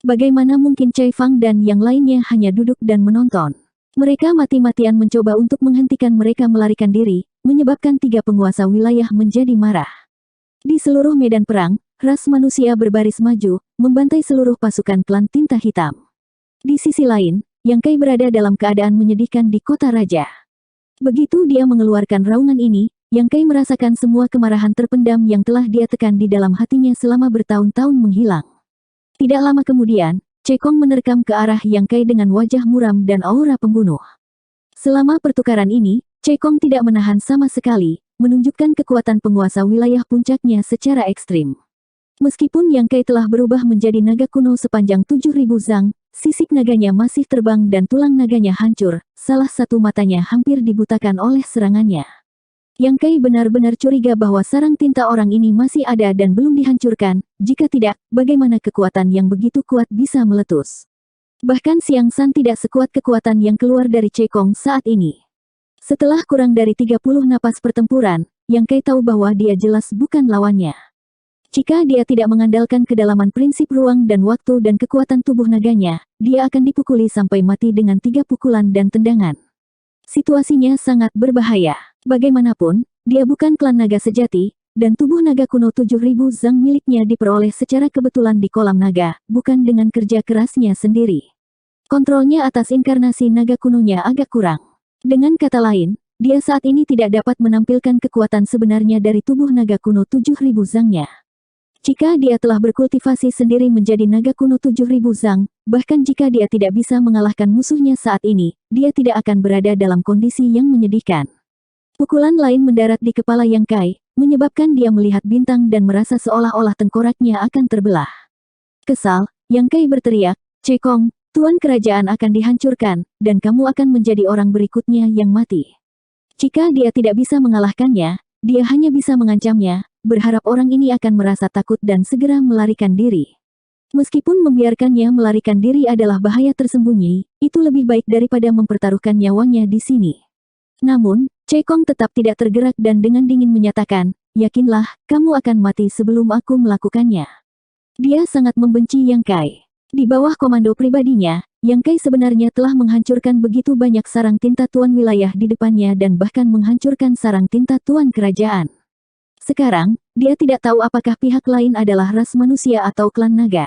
Bagaimana mungkin Cai Fang dan yang lainnya hanya duduk dan menonton? Mereka mati-matian mencoba untuk menghentikan mereka melarikan diri, menyebabkan 3 penguasa wilayah menjadi marah. Di seluruh medan perang, ras manusia berbaris maju, membantai seluruh pasukan klan tinta hitam. Di sisi lain, Yang Kai berada dalam keadaan menyedihkan di kota raja. Begitu dia mengeluarkan raungan ini, Yang Kai merasakan semua kemarahan terpendam yang telah dia tekan di dalam hatinya selama bertahun-tahun menghilang. Tidak lama kemudian, Cekong menerkam ke arah Yang Kai dengan wajah muram dan aura pembunuh. Selama pertukaran ini, Cekong tidak menahan sama sekali, menunjukkan kekuatan penguasa wilayah puncaknya secara ekstrim. Meskipun Yang Kai telah berubah menjadi naga kuno sepanjang 7.000 zang, sisik naganya masih terbang dan tulang naganya hancur, salah satu matanya hampir dibutakan oleh serangannya. Yang Kai benar-benar curiga bahwa sarang tinta orang ini masih ada dan belum dihancurkan, jika tidak, bagaimana kekuatan yang begitu kuat bisa meletus. Bahkan Xiang San tidak sekuat kekuatan yang keluar dari Cekong saat ini. Setelah kurang dari 30 napas pertempuran, Yang Kai tahu bahwa dia jelas bukan lawannya. Jika dia tidak mengandalkan kedalaman prinsip ruang dan waktu dan kekuatan tubuh naganya, dia akan dipukuli sampai mati dengan 3 pukulan dan tendangan. Situasinya sangat berbahaya. Bagaimanapun, dia bukan klan naga sejati, dan tubuh naga kuno 7.000 zang miliknya diperoleh secara kebetulan di kolam naga, bukan dengan kerja kerasnya sendiri. Kontrolnya atas inkarnasi naga kunonya agak kurang. Dengan kata lain, dia saat ini tidak dapat menampilkan kekuatan sebenarnya dari tubuh naga kuno 7.000 zangnya. Jika dia telah berkultivasi sendiri menjadi naga kuno 7.000 zang, bahkan jika dia tidak bisa mengalahkan musuhnya saat ini, dia tidak akan berada dalam kondisi yang menyedihkan. Pukulan lain mendarat di kepala Yang Kai, menyebabkan dia melihat bintang dan merasa seolah-olah tengkoraknya akan terbelah. Kesal, Yang Kai berteriak, "Cekong, Tuan Kerajaan akan dihancurkan, dan kamu akan menjadi orang berikutnya yang mati." Jika dia tidak bisa mengalahkannya, dia hanya bisa mengancamnya, berharap orang ini akan merasa takut dan segera melarikan diri. Meskipun membiarkannya melarikan diri adalah bahaya tersembunyi, itu lebih baik daripada mempertaruhkan nyawanya di sini. Namun, Cekong tetap tidak tergerak dan dengan dingin menyatakan, "Yakinlah, kamu akan mati sebelum aku melakukannya." Dia sangat membenci Yang Kai. Di bawah komando pribadinya, Yang Kai sebenarnya telah menghancurkan begitu banyak sarang tinta tuan wilayah di depannya dan bahkan menghancurkan sarang tinta tuan kerajaan. Sekarang, dia tidak tahu apakah pihak lain adalah ras manusia atau klan naga.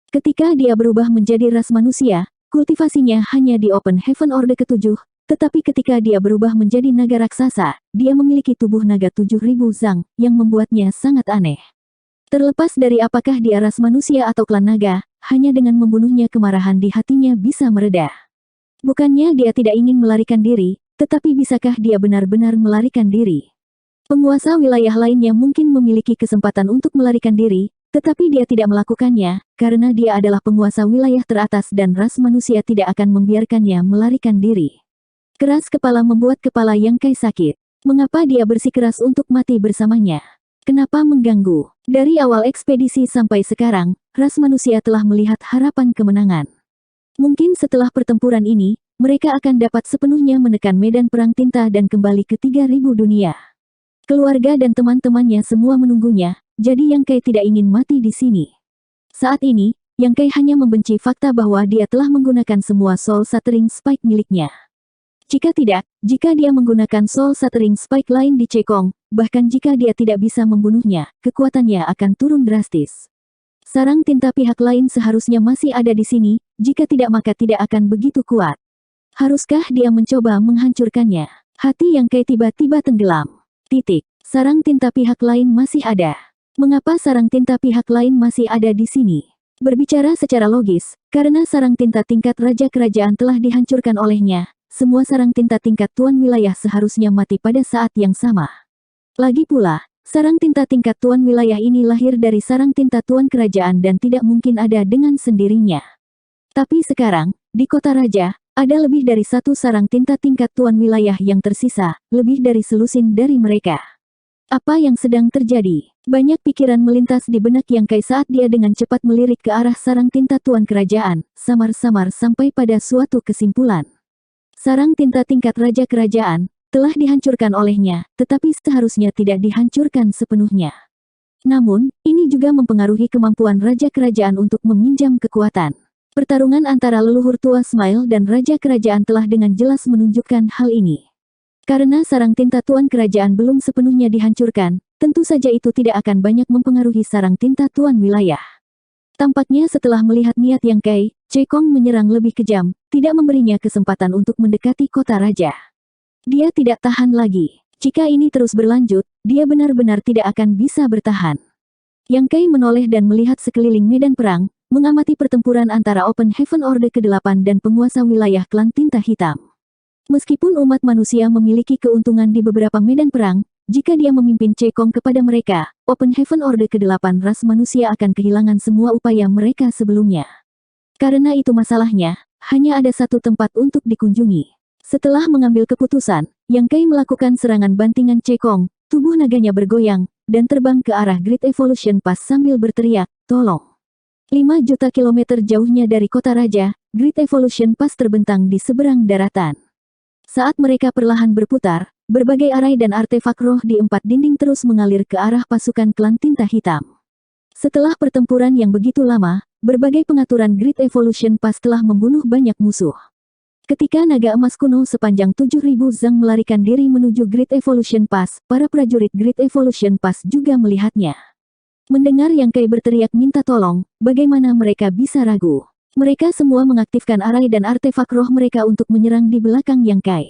Ketika dia berubah menjadi ras manusia, kultivasinya hanya di Open Heaven Orde ke-7, tetapi ketika dia berubah menjadi naga raksasa, dia memiliki tubuh naga 7.000 zang, yang membuatnya sangat aneh. Terlepas dari apakah dia ras manusia atau klan naga, hanya dengan membunuhnya kemarahan di hatinya bisa mereda. Bukannya dia tidak ingin melarikan diri, tetapi bisakah dia benar-benar melarikan diri? Penguasa wilayah lainnya mungkin memiliki kesempatan untuk melarikan diri, tetapi dia tidak melakukannya, karena dia adalah penguasa wilayah teratas dan ras manusia tidak akan membiarkannya melarikan diri. Keras kepala membuat kepala Yang Kai sakit. Mengapa dia bersikeras untuk mati bersamanya? Kenapa mengganggu? Dari awal ekspedisi sampai sekarang, ras manusia telah melihat harapan kemenangan. Mungkin setelah pertempuran ini, mereka akan dapat sepenuhnya menekan medan perang tinta dan kembali ke 3.000 dunia. Keluarga dan teman-temannya semua menunggunya, jadi Yang Kai tidak ingin mati di sini. Saat ini, Yang Kai hanya membenci fakta bahwa dia telah menggunakan semua Soul Shattering Spike miliknya. Jika tidak, jika dia menggunakan Soul Shattering Spike lain di Cekong, bahkan jika dia tidak bisa membunuhnya, kekuatannya akan turun drastis. Sarang tinta pihak lain seharusnya masih ada di sini, jika tidak maka tidak akan begitu kuat. Haruskah dia mencoba menghancurkannya? Hati Yang Kai tiba-tiba tenggelam. Sarang tinta pihak lain masih ada. Mengapa sarang tinta pihak lain masih ada di sini? Berbicara secara logis, karena sarang tinta tingkat raja kerajaan telah dihancurkan olehnya, semua sarang tinta tingkat tuan wilayah seharusnya mati pada saat yang sama. Lagi pula, sarang tinta tingkat tuan wilayah ini lahir dari sarang tinta tuan kerajaan dan tidak mungkin ada dengan sendirinya. Tapi sekarang, di kota raja, ada lebih dari satu sarang tinta tingkat tuan wilayah yang tersisa, lebih dari selusin dari mereka. Apa yang sedang terjadi? Banyak pikiran melintas di benak Yang Kai saat dia dengan cepat melirik ke arah sarang tinta tuan kerajaan, samar-samar sampai pada suatu kesimpulan. Sarang tinta tingkat raja kerajaan telah dihancurkan olehnya, tetapi seharusnya tidak dihancurkan sepenuhnya. Namun, ini juga mempengaruhi kemampuan Raja Kerajaan untuk meminjam kekuatan. Pertarungan antara leluhur tua Smile dan Raja Kerajaan telah dengan jelas menunjukkan hal ini. Karena sarang tinta Tuan Kerajaan belum sepenuhnya dihancurkan, tentu saja itu tidak akan banyak mempengaruhi sarang tinta Tuan Wilayah. Tampaknya setelah melihat niat Yang Kai, Cekong menyerang lebih kejam, tidak memberinya kesempatan untuk mendekati kota raja. Dia tidak tahan lagi. Jika ini terus berlanjut, dia benar-benar tidak akan bisa bertahan. Yang Kai menoleh dan melihat sekeliling medan perang, mengamati pertempuran antara Open Heaven Orde ke-8 dan penguasa wilayah klan tinta hitam. Meskipun umat manusia memiliki keuntungan di beberapa medan perang, jika dia memimpin Cekong kepada mereka, Open Heaven Orde ke-8 ras manusia akan kehilangan semua upaya mereka sebelumnya. Karena itu masalahnya, hanya ada satu tempat untuk dikunjungi. Setelah mengambil keputusan, Yang Kai melakukan serangan bantingan Cekong, tubuh naganya bergoyang, dan terbang ke arah Great Evolution Pass sambil berteriak, "Tolong!" 5 juta kilometer jauhnya dari kota raja, Great Evolution Pass terbentang di seberang daratan. Saat mereka perlahan berputar, berbagai arai dan artefak roh di 4 dinding terus mengalir ke arah pasukan klan tinta hitam. Setelah pertempuran yang begitu lama, berbagai pengaturan Great Evolution Pass telah membunuh banyak musuh. Ketika naga emas kuno sepanjang 7.000 zang melarikan diri menuju Great Evolution Pass, para prajurit Great Evolution Pass juga melihatnya. Mendengar Yang Kai berteriak minta tolong, bagaimana mereka bisa ragu? Mereka semua mengaktifkan arai dan artefak roh mereka untuk menyerang di belakang Yang Kai.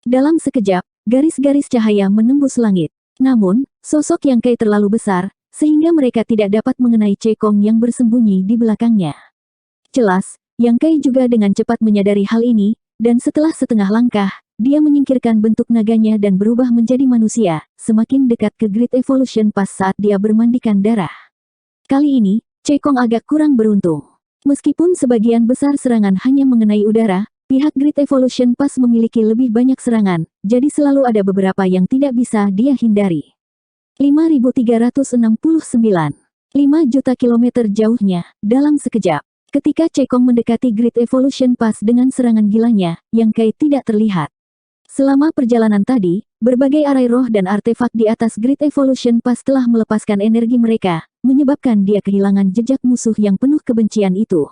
Dalam sekejap, garis-garis cahaya menembus langit. Namun, sosok Yang Kai terlalu besar, sehingga mereka tidak dapat mengenai Cekong yang bersembunyi di belakangnya. Jelas, Yang Kai juga dengan cepat menyadari hal ini, dan setelah setengah langkah, dia menyingkirkan bentuk naganya dan berubah menjadi manusia, semakin dekat ke Great Evolution Pass saat dia bermandikan darah. Kali ini, Cekong agak kurang beruntung. Meskipun sebagian besar serangan hanya mengenai udara, pihak Great Evolution Pass memiliki lebih banyak serangan, jadi selalu ada beberapa yang tidak bisa dia hindari. 5.369. 5 juta kilometer jauhnya, dalam sekejap. Ketika Cekong mendekati Great Evolution Pass dengan serangan gilanya, Yang Kai tidak terlihat. Selama perjalanan tadi, berbagai arai roh dan artefak di atas Great Evolution Pass telah melepaskan energi mereka, menyebabkan dia kehilangan jejak musuh yang penuh kebencian itu.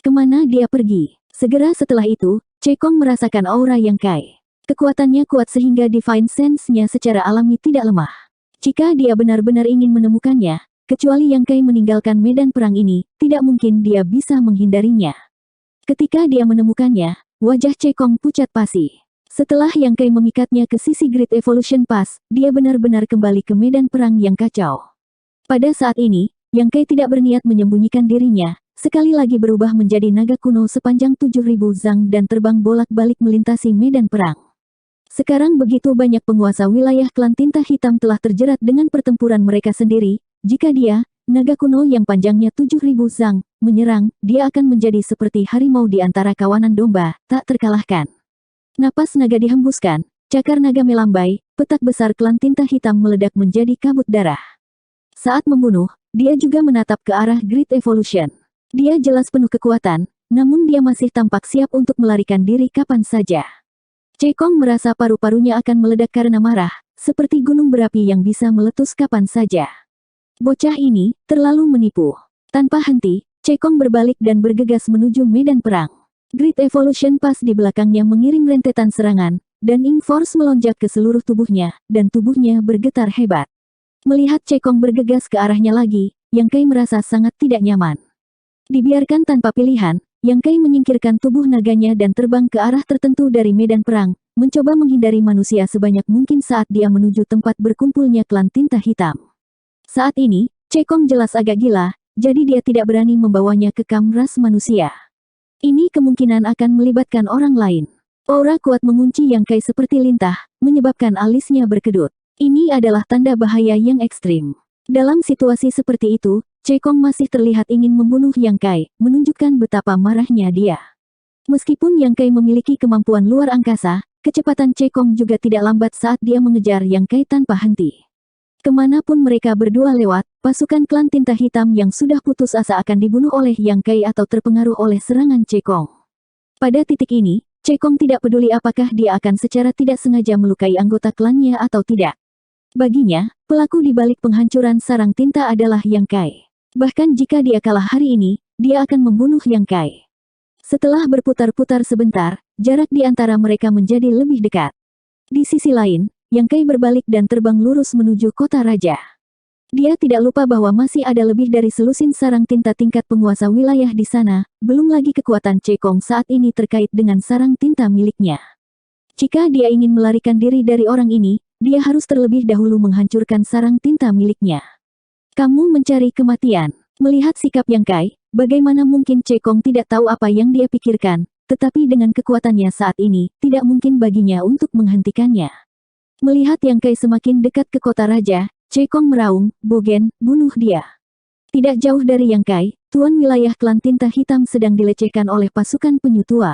Kemana dia pergi? Segera setelah itu, Cekong merasakan aura Yang Kai. Kekuatannya kuat sehingga Divine Sense-nya secara alami tidak lemah. Jika dia benar-benar ingin menemukannya, kecuali Yang Kai meninggalkan medan perang ini, tidak mungkin dia bisa menghindarinya. Ketika dia menemukannya, wajah Cekong pucat pasi. Setelah Yang Kai memikatnya ke sisi Great Evolution Pass, dia benar-benar kembali ke medan perang yang kacau. Pada saat ini, Yang Kai tidak berniat menyembunyikan dirinya, sekali lagi berubah menjadi naga kuno sepanjang 7.000 zang dan terbang bolak-balik melintasi medan perang. Sekarang begitu banyak penguasa wilayah klan tinta hitam telah terjerat dengan pertempuran mereka sendiri, jika dia, naga kuno yang panjangnya 7.000 zang, menyerang, dia akan menjadi seperti harimau di antara kawanan domba, tak terkalahkan. Napas naga dihembuskan, cakar naga melambai, petak besar klan tinta hitam meledak menjadi kabut darah. Saat membunuh, dia juga menatap ke arah Great Evolution. Dia jelas penuh kekuatan, namun dia masih tampak siap untuk melarikan diri kapan saja. Cekong merasa paru-parunya akan meledak karena marah, seperti gunung berapi yang bisa meletus kapan saja. Bocah ini terlalu menipu. Tanpa henti, Cekong berbalik dan bergegas menuju medan perang. Great Evolution Pass di belakangnya mengirim rentetan serangan, dan Ink Force melonjak ke seluruh tubuhnya, dan tubuhnya bergetar hebat. Melihat Cekong bergegas ke arahnya lagi, Yang Kai merasa sangat tidak nyaman. Dibiarkan tanpa pilihan, Yang Kai menyingkirkan tubuh naganya dan terbang ke arah tertentu dari medan perang, mencoba menghindari manusia sebanyak mungkin saat dia menuju tempat berkumpulnya klan tinta hitam. Saat ini, Cekong jelas agak gila, jadi dia tidak berani membawanya ke kamp ras manusia. Ini kemungkinan akan melibatkan orang lain. Aura kuat mengunci Yang Kai seperti lintah, menyebabkan alisnya berkedut. Ini adalah tanda bahaya yang ekstrim. Dalam situasi seperti itu, Cekong masih terlihat ingin membunuh Yang Kai, menunjukkan betapa marahnya dia. Meskipun Yang Kai memiliki kemampuan luar angkasa, kecepatan Cekong juga tidak lambat saat dia mengejar Yang Kai tanpa henti. Kemanapun mereka berdua lewat, pasukan klan tinta hitam yang sudah putus asa akan dibunuh oleh Yang Kai atau terpengaruh oleh serangan Cekong. Pada titik ini, Cekong tidak peduli apakah dia akan secara tidak sengaja melukai anggota klannya atau tidak. Baginya, Pelaku di balik penghancuran sarang tinta adalah Yang Kai. Bahkan jika dia kalah hari ini, dia akan membunuh Yang Kai. Setelah berputar-putar sebentar, jarak di antara mereka menjadi lebih dekat. Di sisi lain, Yang Kai berbalik dan terbang lurus menuju kota raja. Dia tidak lupa bahwa masih ada lebih dari selusin sarang tinta tingkat penguasa wilayah di sana, belum lagi kekuatan Cekong saat ini terkait dengan sarang tinta miliknya. Jika dia ingin melarikan diri dari orang ini, dia harus terlebih dahulu menghancurkan sarang tinta miliknya. Kamu mencari kematian. Melihat sikap Yang Kai, bagaimana mungkin Cekong tidak tahu apa yang dia pikirkan, tetapi dengan kekuatannya saat ini, tidak mungkin baginya untuk menghentikannya. Melihat Yang Kai semakin dekat ke kota raja, Cekong meraung, "Bogen, bunuh dia." Tidak jauh dari Yang Kai, tuan wilayah klan tinta hitam sedang dilecehkan oleh pasukan penyu tua.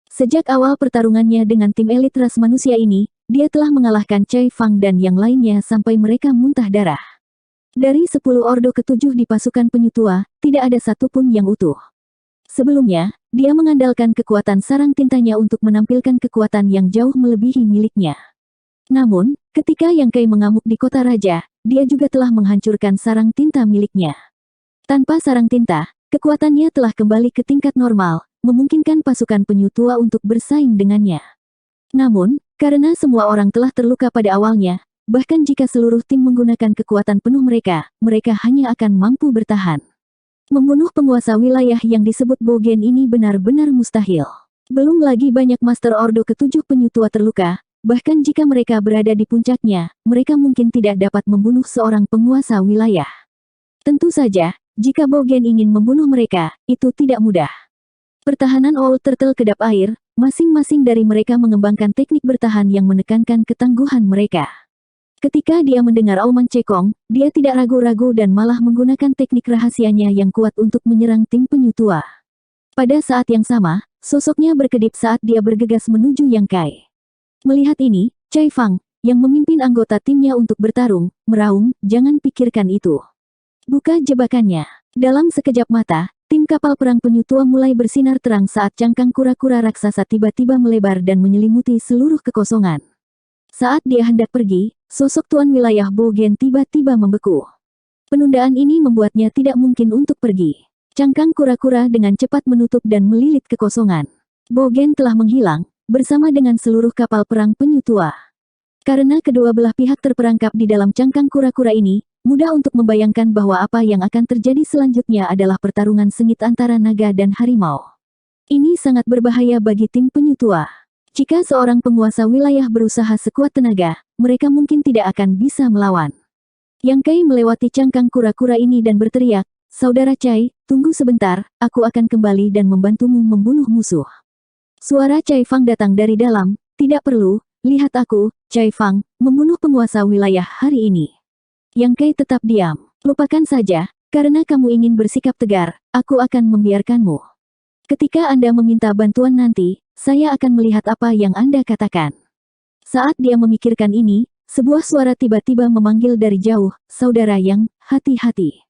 Sejak awal pertarungannya dengan tim elit ras manusia ini, dia telah mengalahkan Cai Fang dan yang lainnya sampai mereka muntah darah. Dari 10 ordo ke-7 di pasukan penyu tua, tidak ada satupun yang utuh. Sebelumnya, dia mengandalkan kekuatan sarang tintanya untuk menampilkan kekuatan yang jauh melebihi miliknya. Namun, ketika Yang Kai mengamuk di kota raja, dia juga telah menghancurkan sarang tinta miliknya. Tanpa sarang tinta, kekuatannya telah kembali ke tingkat normal, memungkinkan pasukan penyu tua untuk bersaing dengannya. Namun, karena semua orang telah terluka pada awalnya, bahkan jika seluruh tim menggunakan kekuatan penuh mereka hanya akan mampu bertahan. Membunuh penguasa wilayah yang disebut Bogen ini benar-benar mustahil. Belum lagi banyak Master Ordo ke-7 penyu tua terluka, bahkan jika mereka berada di puncaknya, mereka mungkin tidak dapat membunuh seorang penguasa wilayah. Tentu saja, jika Bogen ingin membunuh mereka, itu tidak mudah. Pertahanan Old Turtle kedap air, masing-masing dari mereka mengembangkan teknik bertahan yang menekankan ketangguhan mereka. Ketika dia mendengar auman Cekong, dia tidak ragu-ragu dan malah menggunakan teknik rahasianya yang kuat untuk menyerang tim penyu tua. Pada saat yang sama, sosoknya berkedip saat dia bergegas menuju Yang Kai. Melihat ini, Cai Fang, yang memimpin anggota timnya untuk bertarung, meraung, "Jangan pikirkan itu. Buka jebakannya." Dalam sekejap mata, tim kapal perang penyu tua mulai bersinar terang saat cangkang kura-kura raksasa tiba-tiba melebar dan menyelimuti seluruh kekosongan. Saat dia hendak pergi, sosok tuan wilayah Bogen tiba-tiba membeku. Penundaan ini membuatnya tidak mungkin untuk pergi. Cangkang kura-kura dengan cepat menutup dan melilit kekosongan. Bogen telah menghilang, bersama dengan seluruh kapal perang penyu tua. Karena kedua belah pihak terperangkap di dalam cangkang kura-kura ini, mudah untuk membayangkan bahwa apa yang akan terjadi selanjutnya adalah pertarungan sengit antara naga dan harimau. Ini sangat berbahaya bagi tim penyu tua. Jika seorang penguasa wilayah berusaha sekuat tenaga, mereka mungkin tidak akan bisa melawan. Yang Kai melewati cangkang kura-kura ini dan berteriak, "Saudara Cai, tunggu sebentar, aku akan kembali dan membantumu membunuh musuh." Suara Cai Fang datang dari dalam, "Tidak perlu, lihat aku, Cai Fang, membunuh penguasa wilayah hari ini." Yang Kai tetap diam. "Lupakan saja, karena kamu ingin bersikap tegar, aku akan membiarkanmu. Ketika Anda meminta bantuan nanti, saya akan melihat apa yang Anda katakan." Saat dia memikirkan ini, sebuah suara tiba-tiba memanggil dari jauh, "Saudara Yang, hati-hati."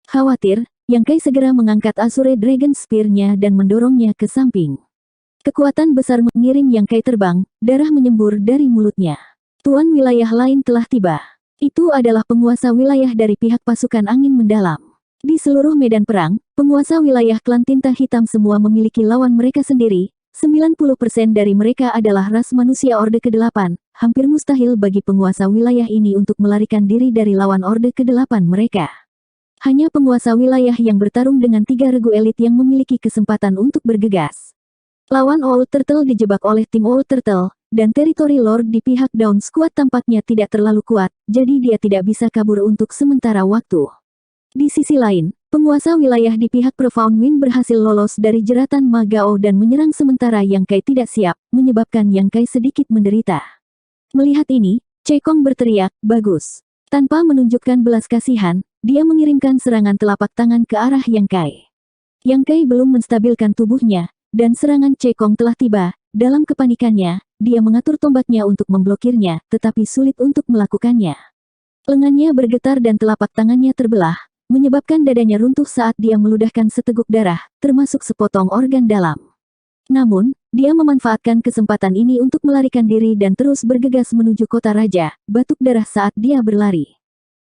Khawatir, Yang Kai segera mengangkat Azure Dragon Spear-nya dan mendorongnya ke samping. Kekuatan besar mengiring Yang Kai terbang, darah menyembur dari mulutnya. Tuan wilayah lain telah tiba. Itu adalah penguasa wilayah dari pihak pasukan angin mendalam. Di seluruh medan perang, penguasa wilayah klan tinta hitam semua memiliki lawan mereka sendiri. 90% dari mereka adalah ras manusia Orde ke-8. Hampir mustahil bagi penguasa wilayah ini untuk melarikan diri dari lawan Orde ke-8 mereka. Hanya penguasa wilayah yang bertarung dengan 3 regu elit yang memiliki kesempatan untuk bergegas. Lawan Old Turtle dijebak oleh tim Old Turtle, dan teritori Lord di pihak Dawn Squad tampaknya tidak terlalu kuat, jadi dia tidak bisa kabur untuk sementara waktu. Di sisi lain, penguasa wilayah di pihak Profound Wind berhasil lolos dari jeratan Magao dan menyerang sementara Yang Kai tidak siap, menyebabkan Yang Kai sedikit menderita. Melihat ini, Cekong berteriak, "Bagus." Tanpa menunjukkan belas kasihan, dia mengirimkan serangan telapak tangan ke arah Yang Kai. Yang Kai belum menstabilkan tubuhnya, dan serangan Cekong telah tiba. Dalam kepanikannya, dia mengatur tombaknya untuk memblokirnya, tetapi sulit untuk melakukannya. Lengannya bergetar dan telapak tangannya terbelah, menyebabkan dadanya runtuh saat dia meludahkan seteguk darah, termasuk sepotong organ dalam. Namun, dia memanfaatkan kesempatan ini untuk melarikan diri dan terus bergegas menuju kota raja, batuk darah saat dia berlari.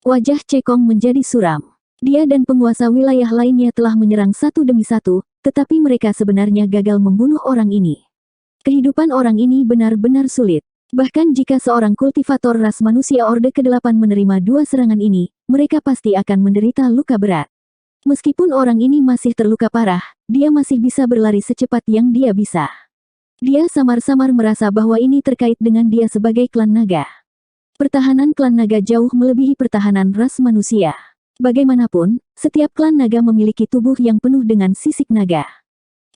Wajah Cekong menjadi suram. Dia dan penguasa wilayah lainnya telah menyerang satu demi satu, tetapi mereka sebenarnya gagal membunuh orang ini. Kehidupan orang ini benar-benar sulit. Bahkan jika seorang kultivator ras manusia Orde ke-8 menerima dua serangan ini, mereka pasti akan menderita luka berat. Meskipun orang ini masih terluka parah, dia masih bisa berlari secepat yang dia bisa. Dia samar-samar merasa bahwa ini terkait dengan dia sebagai klan naga. Pertahanan klan naga jauh melebihi pertahanan ras manusia. Bagaimanapun, setiap klan naga memiliki tubuh yang penuh dengan sisik naga.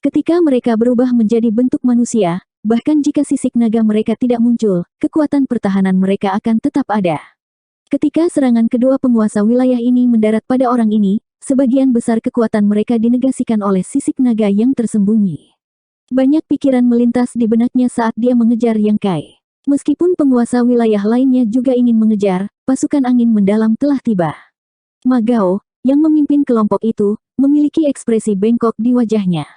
Ketika mereka berubah menjadi bentuk manusia, bahkan jika sisik naga mereka tidak muncul, kekuatan pertahanan mereka akan tetap ada. Ketika serangan kedua penguasa wilayah ini mendarat pada orang ini, sebagian besar kekuatan mereka dinegasikan oleh sisik naga yang tersembunyi. Banyak pikiran melintas di benaknya saat dia mengejar Yang Kai. Meskipun penguasa wilayah lainnya juga ingin mengejar, pasukan angin mendalam telah tiba. Ma Gao, yang memimpin kelompok itu, memiliki ekspresi bengkok di wajahnya.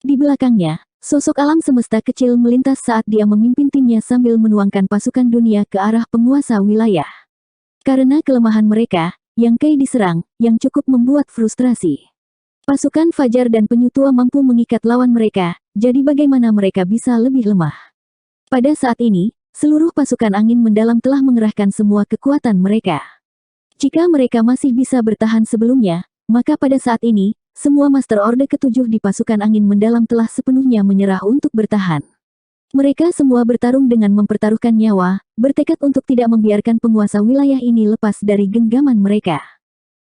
Di belakangnya, sosok alam semesta kecil melintas saat dia memimpin timnya sambil menuangkan pasukan dunia ke arah penguasa wilayah. Karena kelemahan mereka, Yang Kai diserang, yang cukup membuat frustrasi. Pasukan Fajar dan Penyutua mampu mengikat lawan mereka, jadi bagaimana mereka bisa lebih lemah? Pada saat ini, seluruh pasukan angin mendalam telah mengerahkan semua kekuatan mereka. Jika mereka masih bisa bertahan sebelumnya, maka pada saat ini, semua Master Orde ke-7 di pasukan angin mendalam telah sepenuhnya menyerah untuk bertahan. Mereka semua bertarung dengan mempertaruhkan nyawa, bertekad untuk tidak membiarkan penguasa wilayah ini lepas dari genggaman mereka.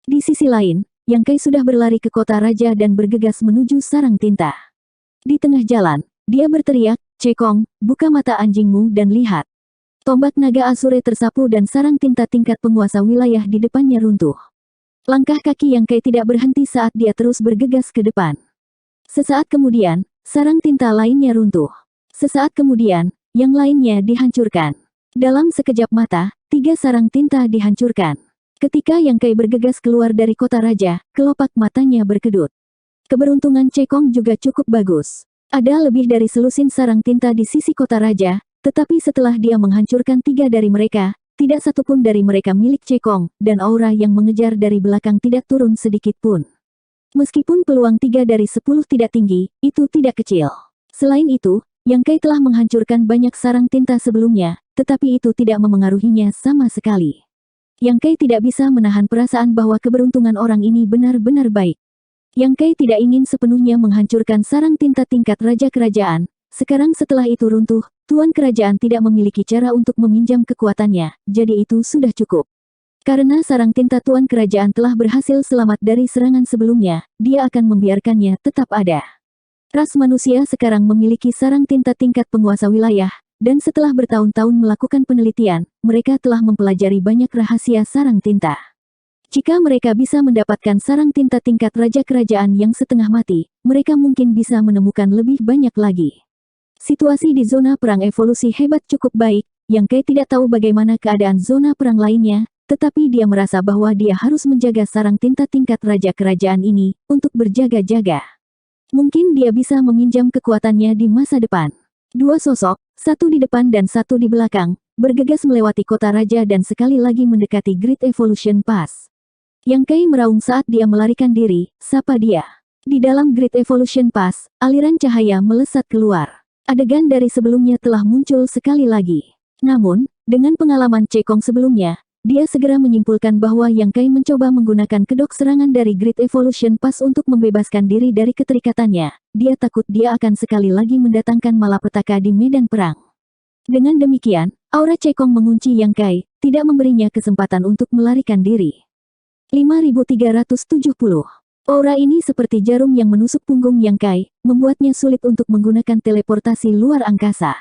Di sisi lain, Yang Kai sudah berlari ke kota raja dan bergegas menuju sarang tinta. Di tengah jalan, dia berteriak, "Cekong, buka mata anjingmu dan lihat." Tombak naga Asure tersapu dan sarang tinta tingkat penguasa wilayah di depannya runtuh. Langkah kaki Yang Kai tidak berhenti saat dia terus bergegas ke depan. Sesaat kemudian, sarang tinta lainnya runtuh. Sesaat kemudian, yang lainnya dihancurkan. Dalam sekejap mata, 3 sarang tinta dihancurkan. Ketika Yang Kai bergegas keluar dari kota raja, kelopak matanya berkedut. Keberuntungan Cekong juga cukup bagus. Ada lebih dari selusin sarang tinta di sisi kota raja, tetapi setelah dia menghancurkan 3 dari mereka, tidak satupun dari mereka milik Cekong, dan aura yang mengejar dari belakang tidak turun sedikit pun. Meskipun peluang 3 dari 10 tidak tinggi, itu tidak kecil. Selain itu, Yang Kai telah menghancurkan banyak sarang tinta sebelumnya, tetapi itu tidak memengaruhinya sama sekali. Yang Kai tidak bisa menahan perasaan bahwa keberuntungan orang ini benar-benar baik. Yang Kai tidak ingin sepenuhnya menghancurkan sarang tinta tingkat raja kerajaan. Sekarang setelah itu runtuh, Tuan Kerajaan tidak memiliki cara untuk meminjam kekuatannya, jadi itu sudah cukup. Karena sarang tinta Tuan Kerajaan telah berhasil selamat dari serangan sebelumnya, dia akan membiarkannya tetap ada. Ras manusia sekarang memiliki sarang tinta tingkat penguasa wilayah, dan setelah bertahun-tahun melakukan penelitian, mereka telah mempelajari banyak rahasia sarang tinta. Jika mereka bisa mendapatkan sarang tinta tingkat raja kerajaan yang setengah mati, mereka mungkin bisa menemukan lebih banyak lagi. Situasi di zona perang evolusi hebat cukup baik, Yang Kai tidak tahu bagaimana keadaan zona perang lainnya, tetapi dia merasa bahwa dia harus menjaga sarang tinta tingkat raja kerajaan ini, untuk berjaga-jaga. Mungkin dia bisa meminjam kekuatannya di masa depan. 2 sosok, satu di depan dan satu di belakang, bergegas melewati kota raja dan sekali lagi mendekati Great Evolution Pass. Yang Kai meraung saat dia melarikan diri, sapa dia. Di dalam Great Evolution Pass, aliran cahaya melesat keluar. Adegan dari sebelumnya telah muncul sekali lagi. Namun, dengan pengalaman Cekong sebelumnya, dia segera menyimpulkan bahwa Yang Kai mencoba menggunakan kedok serangan dari Great Evolution Pass untuk membebaskan diri dari keterikatannya. Dia takut dia akan sekali lagi mendatangkan malapetaka di medan perang. Dengan demikian, aura Cekong mengunci Yang Kai, tidak memberinya kesempatan untuk melarikan diri. 5370. Aura ini seperti jarum yang menusuk punggung Yang Kai, membuatnya sulit untuk menggunakan teleportasi luar angkasa.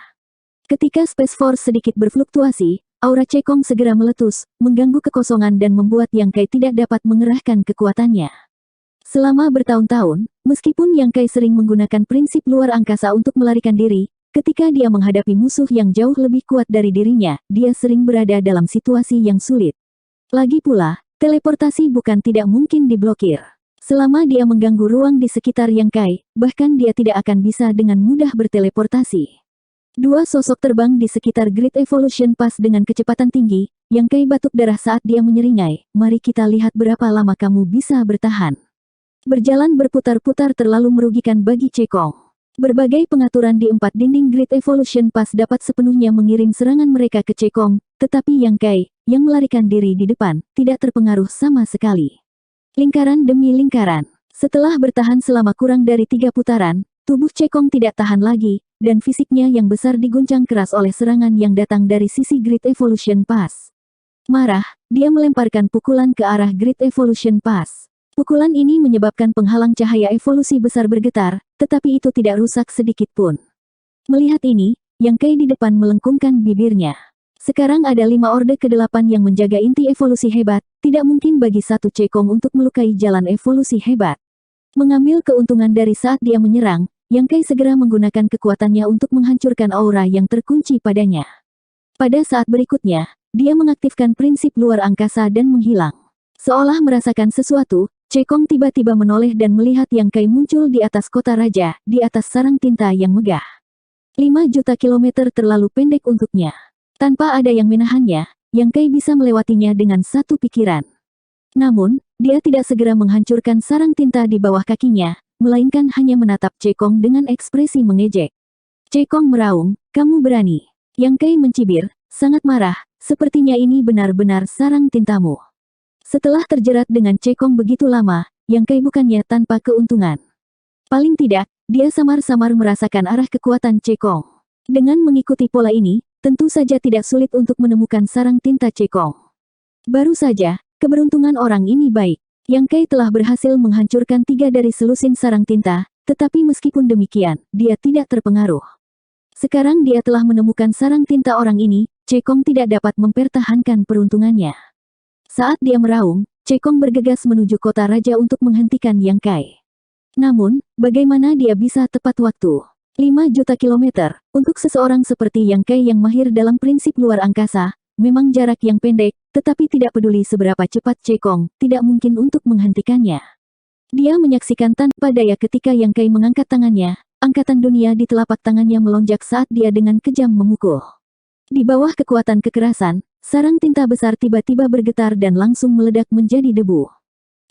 Ketika Space Force sedikit berfluktuasi, aura Cekong segera meletus, mengganggu kekosongan dan membuat Yang Kai tidak dapat mengerahkan kekuatannya. Selama bertahun-tahun, meskipun Yang Kai sering menggunakan prinsip luar angkasa untuk melarikan diri, ketika dia menghadapi musuh yang jauh lebih kuat dari dirinya, dia sering berada dalam situasi yang sulit. Lagi pula, teleportasi bukan tidak mungkin diblokir. Selama dia mengganggu ruang di sekitar Yang Kai, bahkan dia tidak akan bisa dengan mudah berteleportasi. Dua sosok terbang di sekitar Great Evolution Pass dengan kecepatan tinggi. Yang Kai batuk darah saat dia menyeringai. Mari kita lihat berapa lama kamu bisa bertahan. Berjalan berputar-putar terlalu merugikan bagi Cekong. Berbagai pengaturan di 4 dinding Great Evolution Pass dapat sepenuhnya mengirim serangan mereka ke Cekong, tetapi Yang Kai, yang melarikan diri di depan, tidak terpengaruh sama sekali. Lingkaran demi lingkaran. Setelah bertahan selama kurang dari 3 putaran, tubuh Cekong tidak tahan lagi, dan fisiknya yang besar diguncang keras oleh serangan yang datang dari sisi Great Evolution Pass. Marah, dia melemparkan pukulan ke arah Great Evolution Pass. Pukulan ini menyebabkan penghalang cahaya evolusi besar bergetar, tetapi itu tidak rusak sedikit pun. Melihat ini, Yang Kai di depan melengkungkan bibirnya. Sekarang ada 5 orde ke-8 yang menjaga inti evolusi hebat, tidak mungkin bagi satu Cekong untuk melukai jalan evolusi hebat. Mengambil keuntungan dari saat dia menyerang, Yang Kai segera menggunakan kekuatannya untuk menghancurkan aura yang terkunci padanya. Pada saat berikutnya, dia mengaktifkan prinsip luar angkasa dan menghilang. Seolah merasakan sesuatu, Cekong tiba-tiba menoleh dan melihat Yang Kai muncul di atas kota raja, di atas sarang tinta yang megah. 5 juta kilometer terlalu pendek untuknya. Tanpa ada yang menahannya, Yang Kai bisa melewatinya dengan satu pikiran. Namun, dia tidak segera menghancurkan sarang tinta di bawah kakinya, melainkan hanya menatap Cekong dengan ekspresi mengejek. Cekong meraung, kamu berani. Yang Kai mencibir, sangat marah, sepertinya ini benar-benar sarang tintamu. Setelah terjerat dengan Cekong begitu lama, Yang Kai bukannya tanpa keuntungan. Paling tidak, dia samar-samar merasakan arah kekuatan Cekong. Dengan mengikuti pola ini, tentu saja tidak sulit untuk menemukan sarang tinta Cekong. Baru saja, keberuntungan orang ini baik. Yang Kai telah berhasil menghancurkan 3 dari selusin sarang tinta, tetapi meskipun demikian, dia tidak terpengaruh. Sekarang dia telah menemukan sarang tinta orang ini, Cekong tidak dapat mempertahankan peruntungannya. Saat dia meraung, Cekong bergegas menuju kota raja untuk menghentikan Yang Kai. Namun, bagaimana dia bisa tepat waktu? 5 juta kilometer, untuk seseorang seperti Yang Kai yang mahir dalam prinsip luar angkasa, memang jarak yang pendek, tetapi tidak peduli seberapa cepat Cekong, tidak mungkin untuk menghentikannya. Dia menyaksikan tanpa daya ketika Yang Kai mengangkat tangannya, angkatan dunia di telapak tangannya melonjak saat dia dengan kejam memukul. Di bawah kekuatan kekerasan, sarang tinta besar tiba-tiba bergetar dan langsung meledak menjadi debu.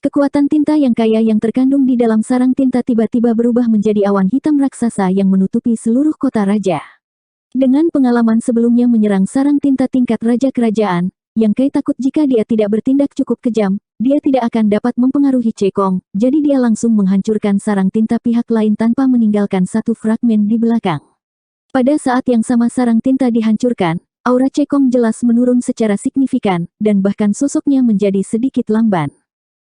Kekuatan tinta yang kaya yang terkandung di dalam sarang tinta tiba-tiba berubah menjadi awan hitam raksasa yang menutupi seluruh kota raja. Dengan pengalaman sebelumnya menyerang sarang tinta tingkat raja kerajaan, Yang Kai takut jika dia tidak bertindak cukup kejam, dia tidak akan dapat mempengaruhi Cekong, jadi dia langsung menghancurkan sarang tinta pihak lain tanpa meninggalkan satu fragmen di belakang. Pada saat yang sama sarang tinta dihancurkan, aura Cekong jelas menurun secara signifikan, dan bahkan sosoknya menjadi sedikit lamban.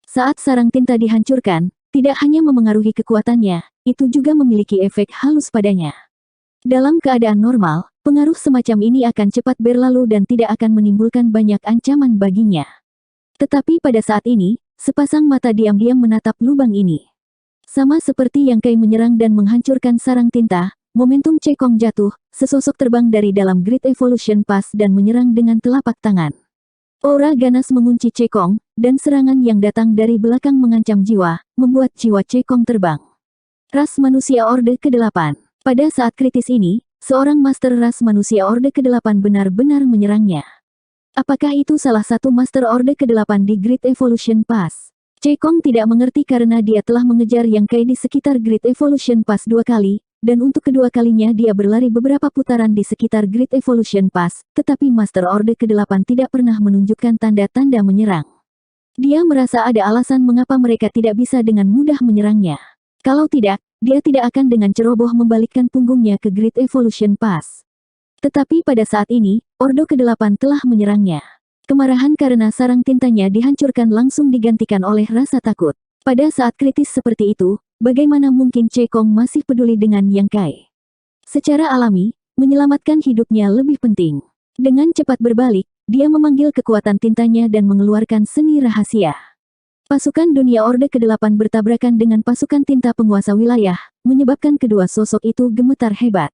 Saat sarang tinta dihancurkan, tidak hanya memengaruhi kekuatannya, itu juga memiliki efek halus padanya. Dalam keadaan normal, pengaruh semacam ini akan cepat berlalu dan tidak akan menimbulkan banyak ancaman baginya. Tetapi pada saat ini, sepasang mata diam-diam menatap lubang ini. Sama seperti Yang Kai menyerang dan menghancurkan sarang tinta, momentum Cekong jatuh, sesosok terbang dari dalam Great Evolution Pass dan menyerang dengan telapak tangan. Aura ganas mengunci Cekong, dan serangan yang datang dari belakang mengancam jiwa, membuat jiwa Cekong terbang. Ras manusia Orde ke-8. Pada saat kritis ini, seorang master ras manusia Orde ke-8 benar-benar menyerangnya. Apakah itu salah satu master Orde ke-8 di Great Evolution Pass? Cekong tidak mengerti karena dia telah mengejar Yang Kai di sekitar Great Evolution Pass 2 kali, dan untuk kedua kalinya dia berlari beberapa putaran di sekitar Great Evolution Pass, tetapi Master Orde ke-8 tidak pernah menunjukkan tanda-tanda menyerang. Dia merasa ada alasan mengapa mereka tidak bisa dengan mudah menyerangnya. Kalau tidak, dia tidak akan dengan ceroboh membalikkan punggungnya ke Great Evolution Pass. Tetapi pada saat ini, Orde ke-8 telah menyerangnya. Kemarahan karena sarang tintanya dihancurkan langsung digantikan oleh rasa takut. Pada saat kritis seperti itu, bagaimana mungkin Cekong masih peduli dengan Yang Kai? Secara alami, menyelamatkan hidupnya lebih penting. Dengan cepat berbalik, dia memanggil kekuatan tintanya dan mengeluarkan seni rahasia. Pasukan dunia Orde ke-8 bertabrakan dengan pasukan tinta penguasa wilayah, menyebabkan kedua sosok itu gemetar hebat.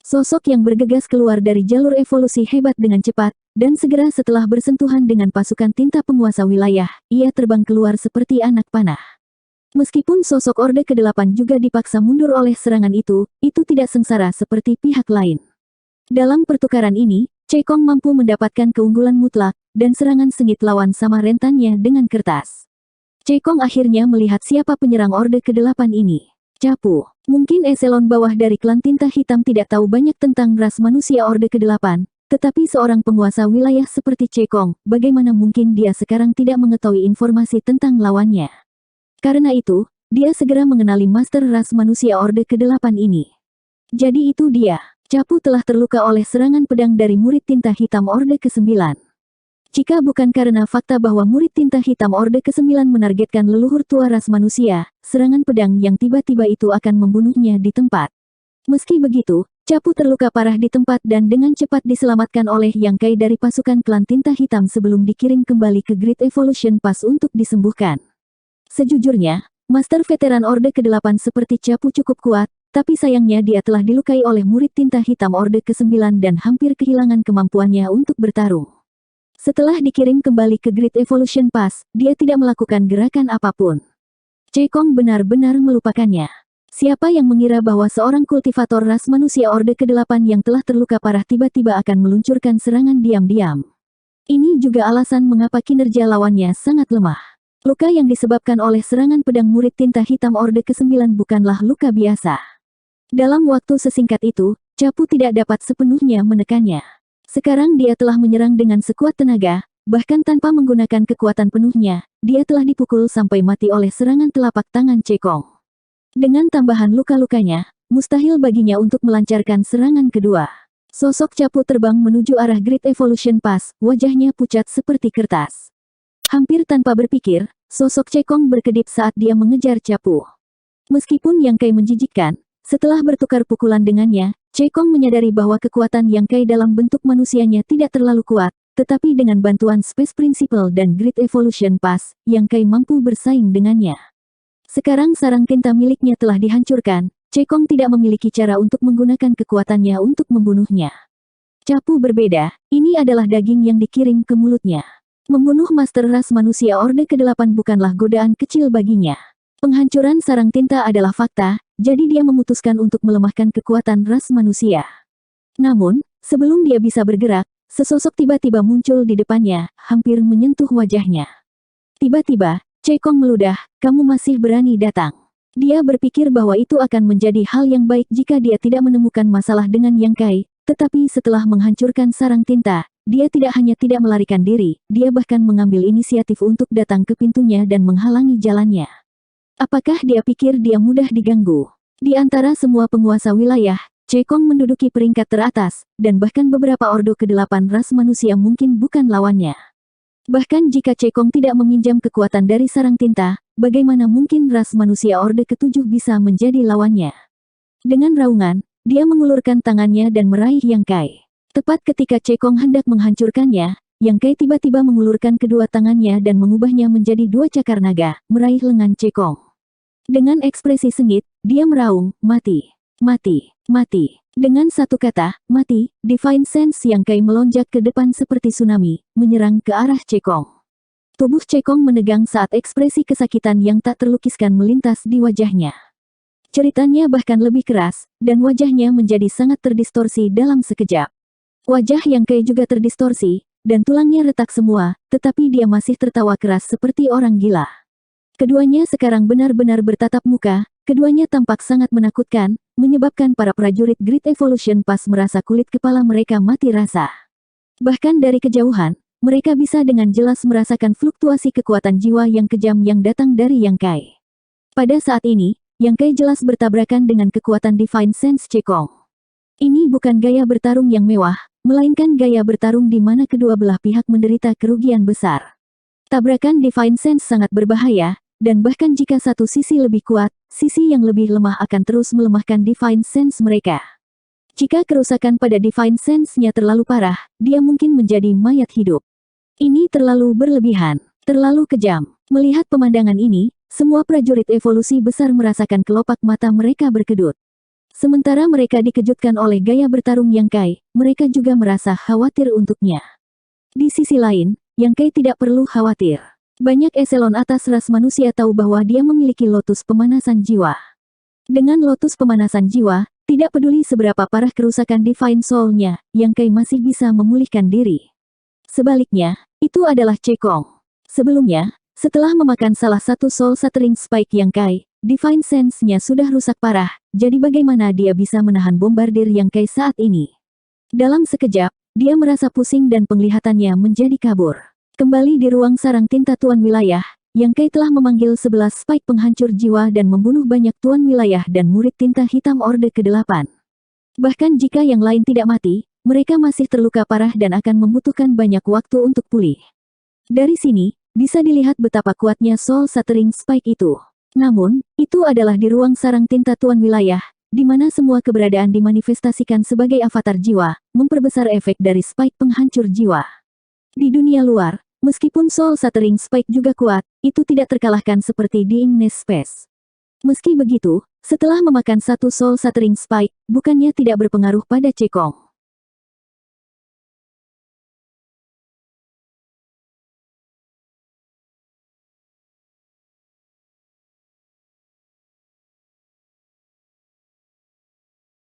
Sosok yang bergegas keluar dari jalur evolusi hebat dengan cepat, dan segera setelah bersentuhan dengan pasukan tinta penguasa wilayah, ia terbang keluar seperti anak panah. Meskipun sosok Orde ke-8 juga dipaksa mundur oleh serangan itu tidak sengsara seperti pihak lain. Dalam pertukaran ini, Cekong mampu mendapatkan keunggulan mutlak, dan serangan sengit lawan sama rentannya dengan kertas. Cekong akhirnya melihat siapa penyerang Orde ke-8 ini. Capu. Mungkin eselon bawah dari klan tinta hitam tidak tahu banyak tentang ras manusia Orde ke-8, tetapi seorang penguasa wilayah seperti Cekong, bagaimana mungkin dia sekarang tidak mengetahui informasi tentang lawannya. Karena itu, dia segera mengenali master ras manusia Orde ke-8 ini. Jadi itu dia. Capu telah terluka oleh serangan pedang dari murid tinta hitam Orde ke-9. Jika bukan karena fakta bahwa murid tinta hitam Orde ke-9 menargetkan leluhur tua ras manusia, serangan pedang yang tiba-tiba itu akan membunuhnya di tempat. Meski begitu, Capu terluka parah di tempat dan dengan cepat diselamatkan oleh Yang Kai dari pasukan klan tinta hitam sebelum dikirim kembali ke Great Evolution Pass untuk disembuhkan. Sejujurnya, master veteran Orde ke-8 seperti Capu cukup kuat, tapi sayangnya dia telah dilukai oleh murid tinta hitam Orde ke-9 dan hampir kehilangan kemampuannya untuk bertarung. Setelah dikirim kembali ke Great Evolution Pass, dia tidak melakukan gerakan apapun. Cekong benar-benar melupakannya. Siapa yang mengira bahwa seorang kultivator ras manusia Orde ke-8 yang telah terluka parah tiba-tiba akan meluncurkan serangan diam-diam. Ini juga alasan mengapa kinerja lawannya sangat lemah. Luka yang disebabkan oleh serangan pedang murid tinta hitam Orde ke-9 bukanlah luka biasa. Dalam waktu sesingkat itu, Capu tidak dapat sepenuhnya menekannya. Sekarang dia telah menyerang dengan sekuat tenaga, bahkan tanpa menggunakan kekuatan penuhnya, dia telah dipukul sampai mati oleh serangan telapak tangan Cekong. Dengan tambahan luka-lukanya, mustahil baginya untuk melancarkan serangan kedua. Sosok Capu terbang menuju arah Great Evolution Pass, wajahnya pucat seperti kertas. Hampir tanpa berpikir, sosok Cekong berkedip saat dia mengejar Capu. Meskipun Yang Kai menjijikkan, setelah bertukar pukulan dengannya, Cekong menyadari bahwa kekuatan Yang Kai dalam bentuk manusianya tidak terlalu kuat, tetapi dengan bantuan Space Principle dan Great Evolution Pass, Yang Kai mampu bersaing dengannya. Sekarang sarang tinta miliknya telah dihancurkan, Cekong tidak memiliki cara untuk menggunakan kekuatannya untuk membunuhnya. Capu berbeda, ini adalah daging yang dikirim ke mulutnya. Membunuh master ras manusia Orde ke-8 bukanlah godaan kecil baginya. Penghancuran sarang tinta adalah fakta, jadi dia memutuskan untuk melemahkan kekuatan ras manusia. Namun, sebelum dia bisa bergerak, sesosok tiba-tiba muncul di depannya, hampir menyentuh wajahnya. Tiba-tiba, Cekong meludah, "Kamu masih berani datang." Dia berpikir bahwa itu akan menjadi hal yang baik jika dia tidak menemukan masalah dengan Yang Kai, tetapi setelah menghancurkan sarang tinta, dia tidak hanya tidak melarikan diri, dia bahkan mengambil inisiatif untuk datang ke pintunya dan menghalangi jalannya. Apakah dia pikir dia mudah diganggu? Di antara semua penguasa wilayah, Cekong menduduki peringkat teratas, dan bahkan beberapa Ordo ke-8 ras manusia mungkin bukan lawannya. Bahkan jika Cekong tidak meminjam kekuatan dari sarang tinta, bagaimana mungkin ras manusia Orde ke-7 bisa menjadi lawannya? Dengan raungan, dia mengulurkan tangannya dan meraih Yang Kai. Tepat ketika Cekong hendak menghancurkannya, Yang Kai tiba-tiba mengulurkan kedua tangannya dan mengubahnya menjadi dua cakar naga, meraih lengan Cekong. Dengan ekspresi sengit, dia meraung, "Mati, mati, mati." Dengan satu kata, "mati," Divine Sense Yang Kai melonjak ke depan seperti tsunami, menyerang ke arah Cekong. Tubuh Cekong menegang saat ekspresi kesakitan yang tak terlukiskan melintas di wajahnya. Ceritanya bahkan lebih keras, dan wajahnya menjadi sangat terdistorsi dalam sekejap. Wajah Yang Kai juga terdistorsi, dan tulangnya retak semua, tetapi dia masih tertawa keras seperti orang gila. Keduanya sekarang benar-benar bertatap muka, keduanya tampak sangat menakutkan, menyebabkan para prajurit Great Evolution Pass merasa kulit kepala mereka mati rasa. Bahkan dari kejauhan, mereka bisa dengan jelas merasakan fluktuasi kekuatan jiwa yang kejam yang datang dari Yang Kai. Pada saat ini, Yang Kai jelas bertabrakan dengan kekuatan Divine Sense Cekong. Ini bukan gaya bertarung yang mewah, melainkan gaya bertarung di mana kedua belah pihak menderita kerugian besar. Tabrakan Divine Sense sangat berbahaya, dan bahkan jika satu sisi lebih kuat, sisi yang lebih lemah akan terus melemahkan Divine Sense mereka. Jika kerusakan pada Divine Sense-nya terlalu parah, dia mungkin menjadi mayat hidup. Ini terlalu berlebihan, terlalu kejam. Melihat pemandangan ini, semua prajurit evolusi besar merasakan kelopak mata mereka berkedut. Sementara mereka dikejutkan oleh gaya bertarung Yang Kai, mereka juga merasa khawatir untuknya. Di sisi lain, Yang Kai tidak perlu khawatir. Banyak eselon atas ras manusia tahu bahwa dia memiliki lotus pemanasan jiwa. Dengan lotus pemanasan jiwa, tidak Tidak peduli seberapa parah kerusakan Divine Soul-nya, Yang Kai masih bisa memulihkan diri. Sebaliknya, itu adalah Cekong. Sebelumnya, setelah memakan salah satu Soul Shattering Spike Yang Kai, Divine Sense-nya sudah rusak parah, jadi bagaimana dia bisa menahan bombardir Yang Kai saat ini? Dalam sekejap, dia merasa pusing dan penglihatannya menjadi kabur. Kembali di ruang sarang tinta Tuan Wilayah, Yang Kai telah memanggil 11 spike penghancur jiwa dan membunuh banyak Tuan Wilayah dan murid tinta hitam Orde ke-8. Bahkan jika yang lain tidak mati, mereka masih terluka parah dan akan membutuhkan banyak waktu untuk pulih. Dari sini, bisa dilihat betapa kuatnya Soul Shattering Spike itu. Namun, itu adalah di ruang sarang tinta Tuan Wilayah, di mana semua keberadaan dimanifestasikan sebagai avatar jiwa, memperbesar efek dari spike penghancur jiwa. Di dunia luar, meskipun Soul Shattering Spike juga kuat, itu tidak terkalahkan seperti di Ignis Space. Meski begitu, setelah memakan satu Soul Shattering Spike, bukannya tidak berpengaruh pada Cekong.